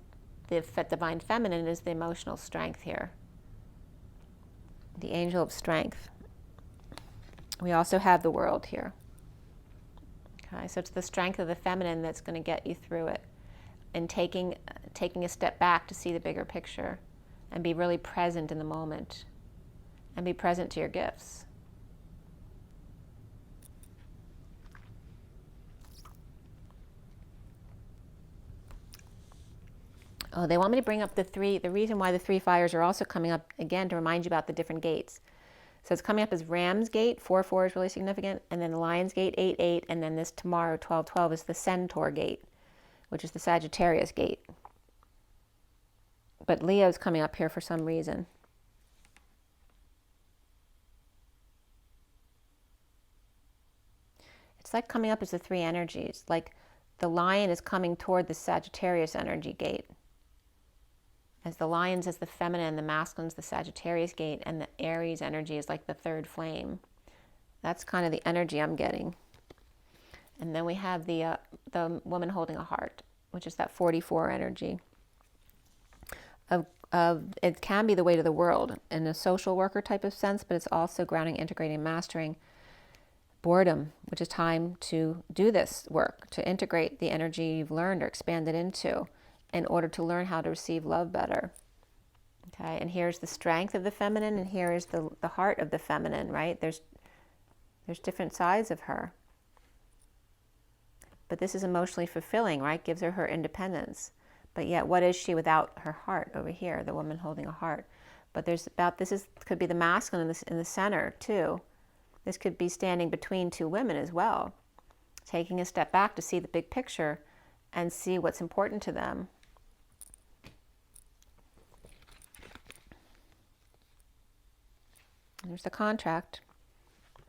the divine feminine is the emotional strength here. The angel of strength. We also have the world here. Okay, so it's the strength of the feminine that's going to get you through it, and taking a step back to see the bigger picture and be really present in the moment and be present to your gifts. Oh, they want me to bring up the reason why the 3 fires are also coming up, again, to remind you about the different gates. So it's coming up as Ram's Gate, 4-4 is really significant, and then the Lion's Gate, 8-8, and then this tomorrow, 12-12, is the Centaur Gate, which is the Sagittarius Gate. But Leo's coming up here for some reason. It's like coming up as the 3 energies, like the lion is coming toward the Sagittarius energy gate. As the lion's is the feminine, the masculine's the Sagittarius gate, and the Aries energy is like the 3rd flame. That's kind of the energy I'm getting. And then we have the woman holding a heart, which is that 44 energy. It can be the weight of the world in a social worker type of sense, but it's also grounding, integrating, mastering boredom, which is time to do this work, to integrate the energy you've learned or expanded into, in order to learn how to receive love better. Okay, and here's the strength of the feminine, and here is the heart of the feminine, right? There's different sides of her. But this is emotionally fulfilling, right? Gives her independence. But yet, what is she without her heart over here, the woman holding a heart? But could be the masculine in the center, too. This could be standing between 2 women as well, taking a step back to see the big picture and see what's important to them. There's the contract.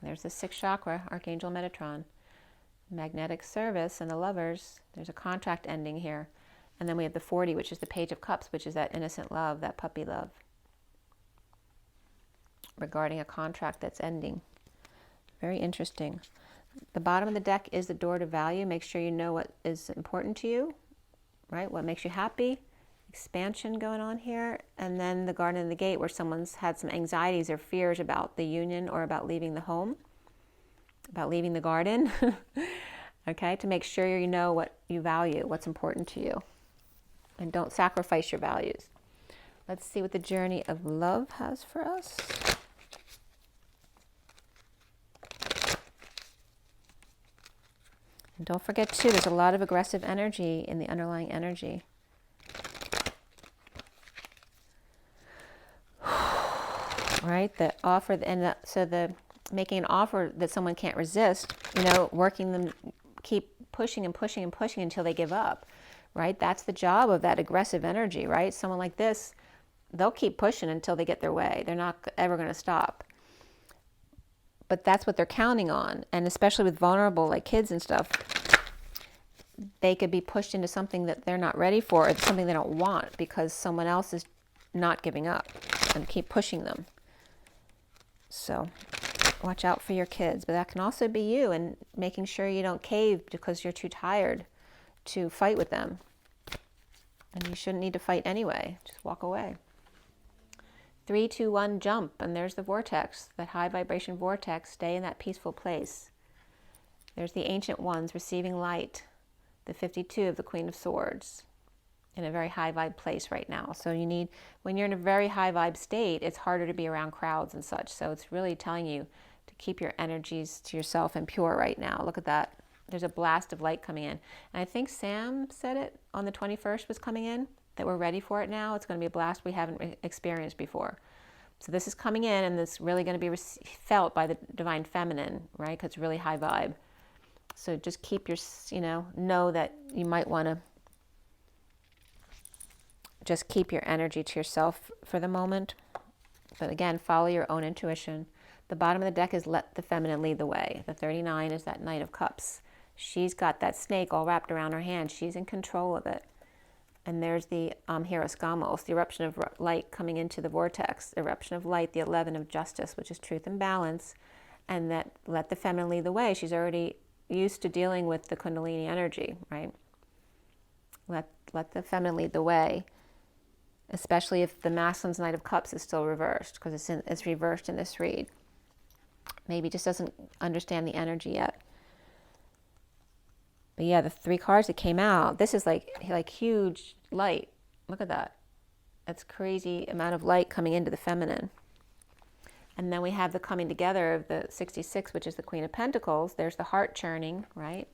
There's the 6th chakra, Archangel Metatron. Magnetic service and the lovers. There's a contract ending here. And then we have the 40, which is the Page of Cups, which is that innocent love, that puppy love. Regarding a contract that's ending. Very interesting. The bottom of the deck is the door to value. Make sure you know what is important to you, right? What makes you happy. Expansion going on here. And then the Garden of the Gate, where someone's had some anxieties or fears about the union or about leaving the home, about leaving the garden. Okay, to make sure you know what you value, what's important to you. And don't sacrifice your values. Let's see what the journey of love has for us. And don't forget, too, there's a lot of aggressive energy in the underlying energy. Right? The offer, so making an offer that someone can't resist, working them, keep pushing and pushing and pushing until they give up, right? That's the job of that aggressive energy, right? Someone like this, they'll keep pushing until they get their way. They're not ever going to stop. But that's what they're counting on. And especially with vulnerable, like kids and stuff, they could be pushed into something that they're not ready for, or something they don't want, because someone else is not giving up and keep pushing them. So watch out for your kids. But that can also be you, and making sure you don't cave because you're too tired to fight with them. And you shouldn't need to fight anyway. Just walk away. 3, 2, 1, jump. And there's the vortex, that high vibration vortex. Stay in that peaceful place. There's the Ancient Ones receiving light, the 52 of the Queen of Swords, in a very high vibe place right now. So you need, when you're in a very high vibe state, it's harder to be around crowds and such. So it's really telling you to keep your energies to yourself and pure right now. Look at that. There's a blast of light coming in. And I think Sam said it on the 21st was coming in, that we're ready for it now. It's going to be a blast we haven't experienced before. So this is coming in, and it's really going to be felt by the Divine Feminine, right? Because it's really high vibe. So just keep your, know that you might want to just keep your energy to yourself for the moment. But again, follow your own intuition. The bottom of the deck is let the feminine lead the way. The 39 is that Knight of Cups. She's got that snake all wrapped around her hand. She's in control of it. And there's the Hieroskamos, the eruption of light coming into the vortex. Eruption of light, the 11 of Justice, which is truth and balance. And that let the feminine lead the way. She's already used to dealing with the Kundalini energy, right? Let the feminine lead the way, especially if the masculine's Knight of Cups is still reversed, because it's reversed in this read. Maybe just doesn't understand the energy yet. But yeah, the 3 cards that came out, this is like huge light. Look at that. That's crazy amount of light coming into the feminine. And then we have the coming together of the 66, which is the Queen of Pentacles. There's the heart churning, right?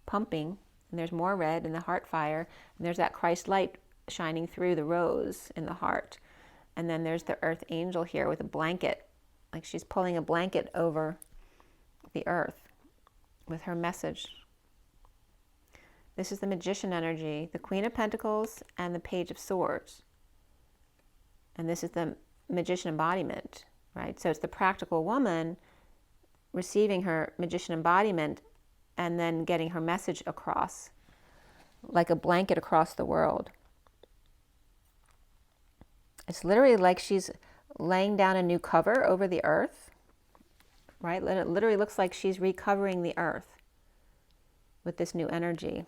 Pumping. And there's more red in the heart fire. And there's that Christ light shining through the rose in the heart. And then there's the Earth Angel here with a blanket. Like she's pulling a blanket over the earth with her message. This is the Magician energy, the Queen of Pentacles and the Page of Swords. And this is the Magician embodiment, right? So it's the practical woman receiving her Magician embodiment and then getting her message across, like a blanket across the world. It's literally like she's laying down a new cover over the earth, right? It literally looks like she's recovering the earth with this new energy.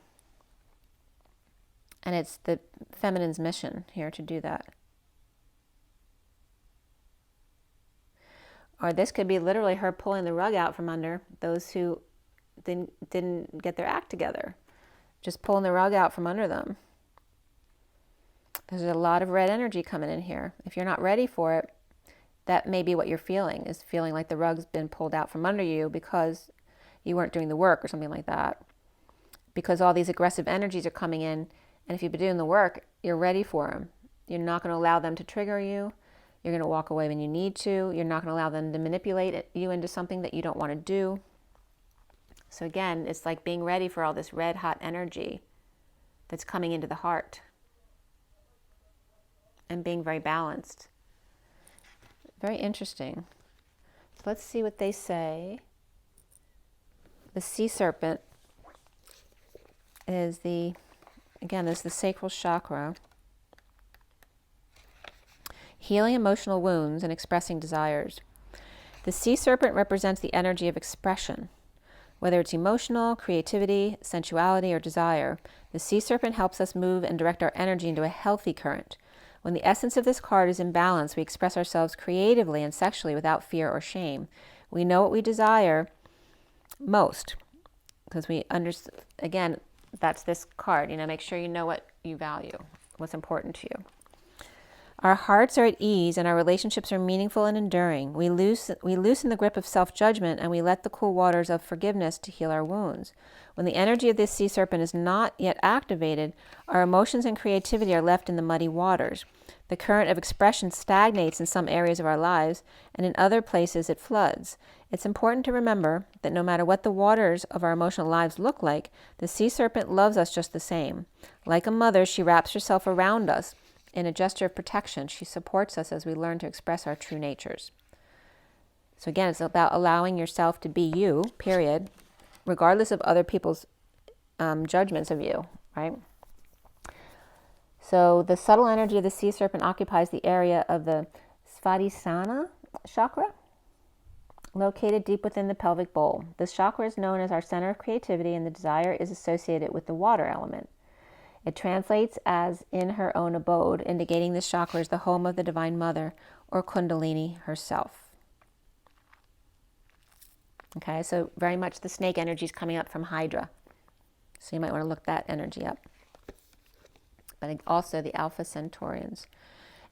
And it's the feminine's mission here to do that. Or this could be literally her pulling the rug out from under those who didn't get their act together. Just pulling the rug out from under them. There's a lot of red energy coming in here. If you're not ready for it, that may be what you're feeling, is feeling like the rug's been pulled out from under you because you weren't doing the work or something like that. Because all these aggressive energies are coming in, and if you've been doing the work, you're ready for them. You're not going to allow them to trigger you. You're going to walk away when you need to. You're not going to allow them to manipulate you into something that you don't want to do. So again, it's like being ready for all this red hot energy that's coming into the heart. And being very balanced. Very interesting. So let's see what they say. The Sea Serpent is the Sacral Chakra. Healing emotional wounds and expressing desires. The Sea Serpent represents the energy of expression. Whether it's emotional, creativity, sensuality, or desire, the Sea Serpent helps us move and direct our energy into a healthy current. When the essence of this card is in balance, we express ourselves creatively and sexually without fear or shame. We know what we desire most because we understand, again, that's this card. Make sure you know what you value, what's important to you. Our hearts are at ease and our relationships are meaningful and enduring. We loosen the grip of self-judgment and we let the cool waters of forgiveness to heal our wounds. When the energy of this Sea Serpent is not yet activated, our emotions and creativity are left in the muddy waters. The current of expression stagnates in some areas of our lives, and in other places it floods. It's important to remember that no matter what the waters of our emotional lives look like, the Sea Serpent loves us just the same. Like a mother, she wraps herself around us. In a gesture of protection, she supports us as we learn to express our true natures. So again, it's about allowing yourself to be you, period, regardless of other people's judgments of you, right? So the subtle energy of the Sea Serpent occupies the area of the Svadhisthana chakra, located deep within the pelvic bowl. This chakra is known as our center of creativity, and the desire is associated with the water element. It translates as in her own abode, indicating this chakra is the home of the Divine Mother, or Kundalini herself. Okay, so very much the snake energy is coming up from Hydra. So you might want to look that energy up. But also the Alpha Centaurians.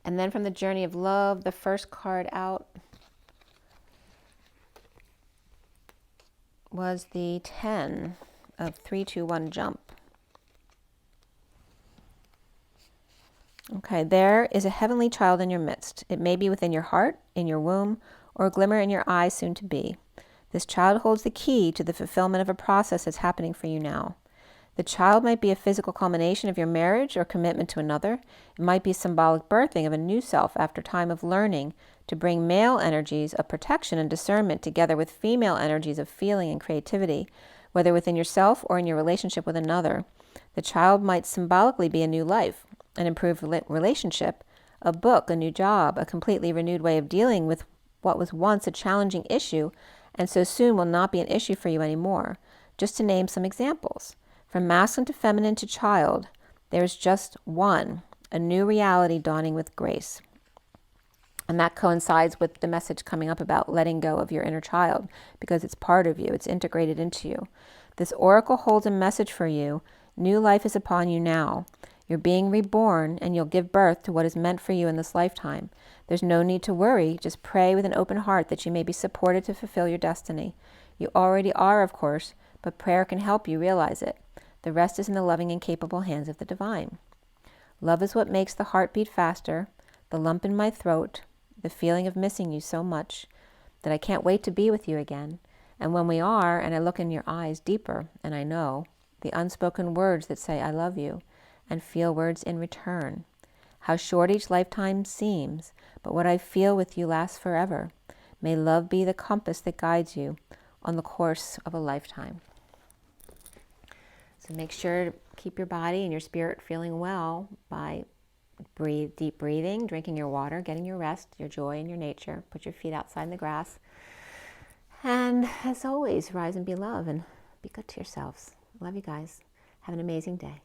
And then from the Journey of Love, the first card out was the 10 of 3, 2, 1 jump. Okay, there is a heavenly child in your midst. It may be within your heart, in your womb, or a glimmer in your eye soon to be. This child holds the key to the fulfillment of a process that's happening for you now. The child might be a physical culmination of your marriage or commitment to another. It might be a symbolic birthing of a new self after time of learning to bring male energies of protection and discernment together with female energies of feeling and creativity, whether within yourself or in your relationship with another. The child might symbolically be a new life, an improved relationship, a book, a new job, a completely renewed way of dealing with what was once a challenging issue and so soon will not be an issue for you anymore. Just to name some examples. From masculine to feminine to child, there is just one, a new reality dawning with grace. And that coincides with the message coming up about letting go of your inner child, because it's part of you, it's integrated into you. This oracle holds a message for you. New life is upon you now. You're being reborn, and you'll give birth to what is meant for you in this lifetime. There's no need to worry. Just pray with an open heart that you may be supported to fulfill your destiny. You already are, of course, but prayer can help you realize it. The rest is in the loving and capable hands of the divine. Love is what makes the heart beat faster, the lump in my throat, the feeling of missing you so much that I can't wait to be with you again. And when we are, and I look in your eyes deeper, and I know the unspoken words that say I love you, and feel words in return. How short each lifetime seems, but what I feel with you lasts forever. May love be the compass that guides you on the course of a lifetime. So make sure to keep your body and your spirit feeling well by deep breathing, drinking your water, getting your rest, your joy in your nature. Put your feet outside in the grass. And as always, rise and be love and be good to yourselves. Love you guys. Have an amazing day.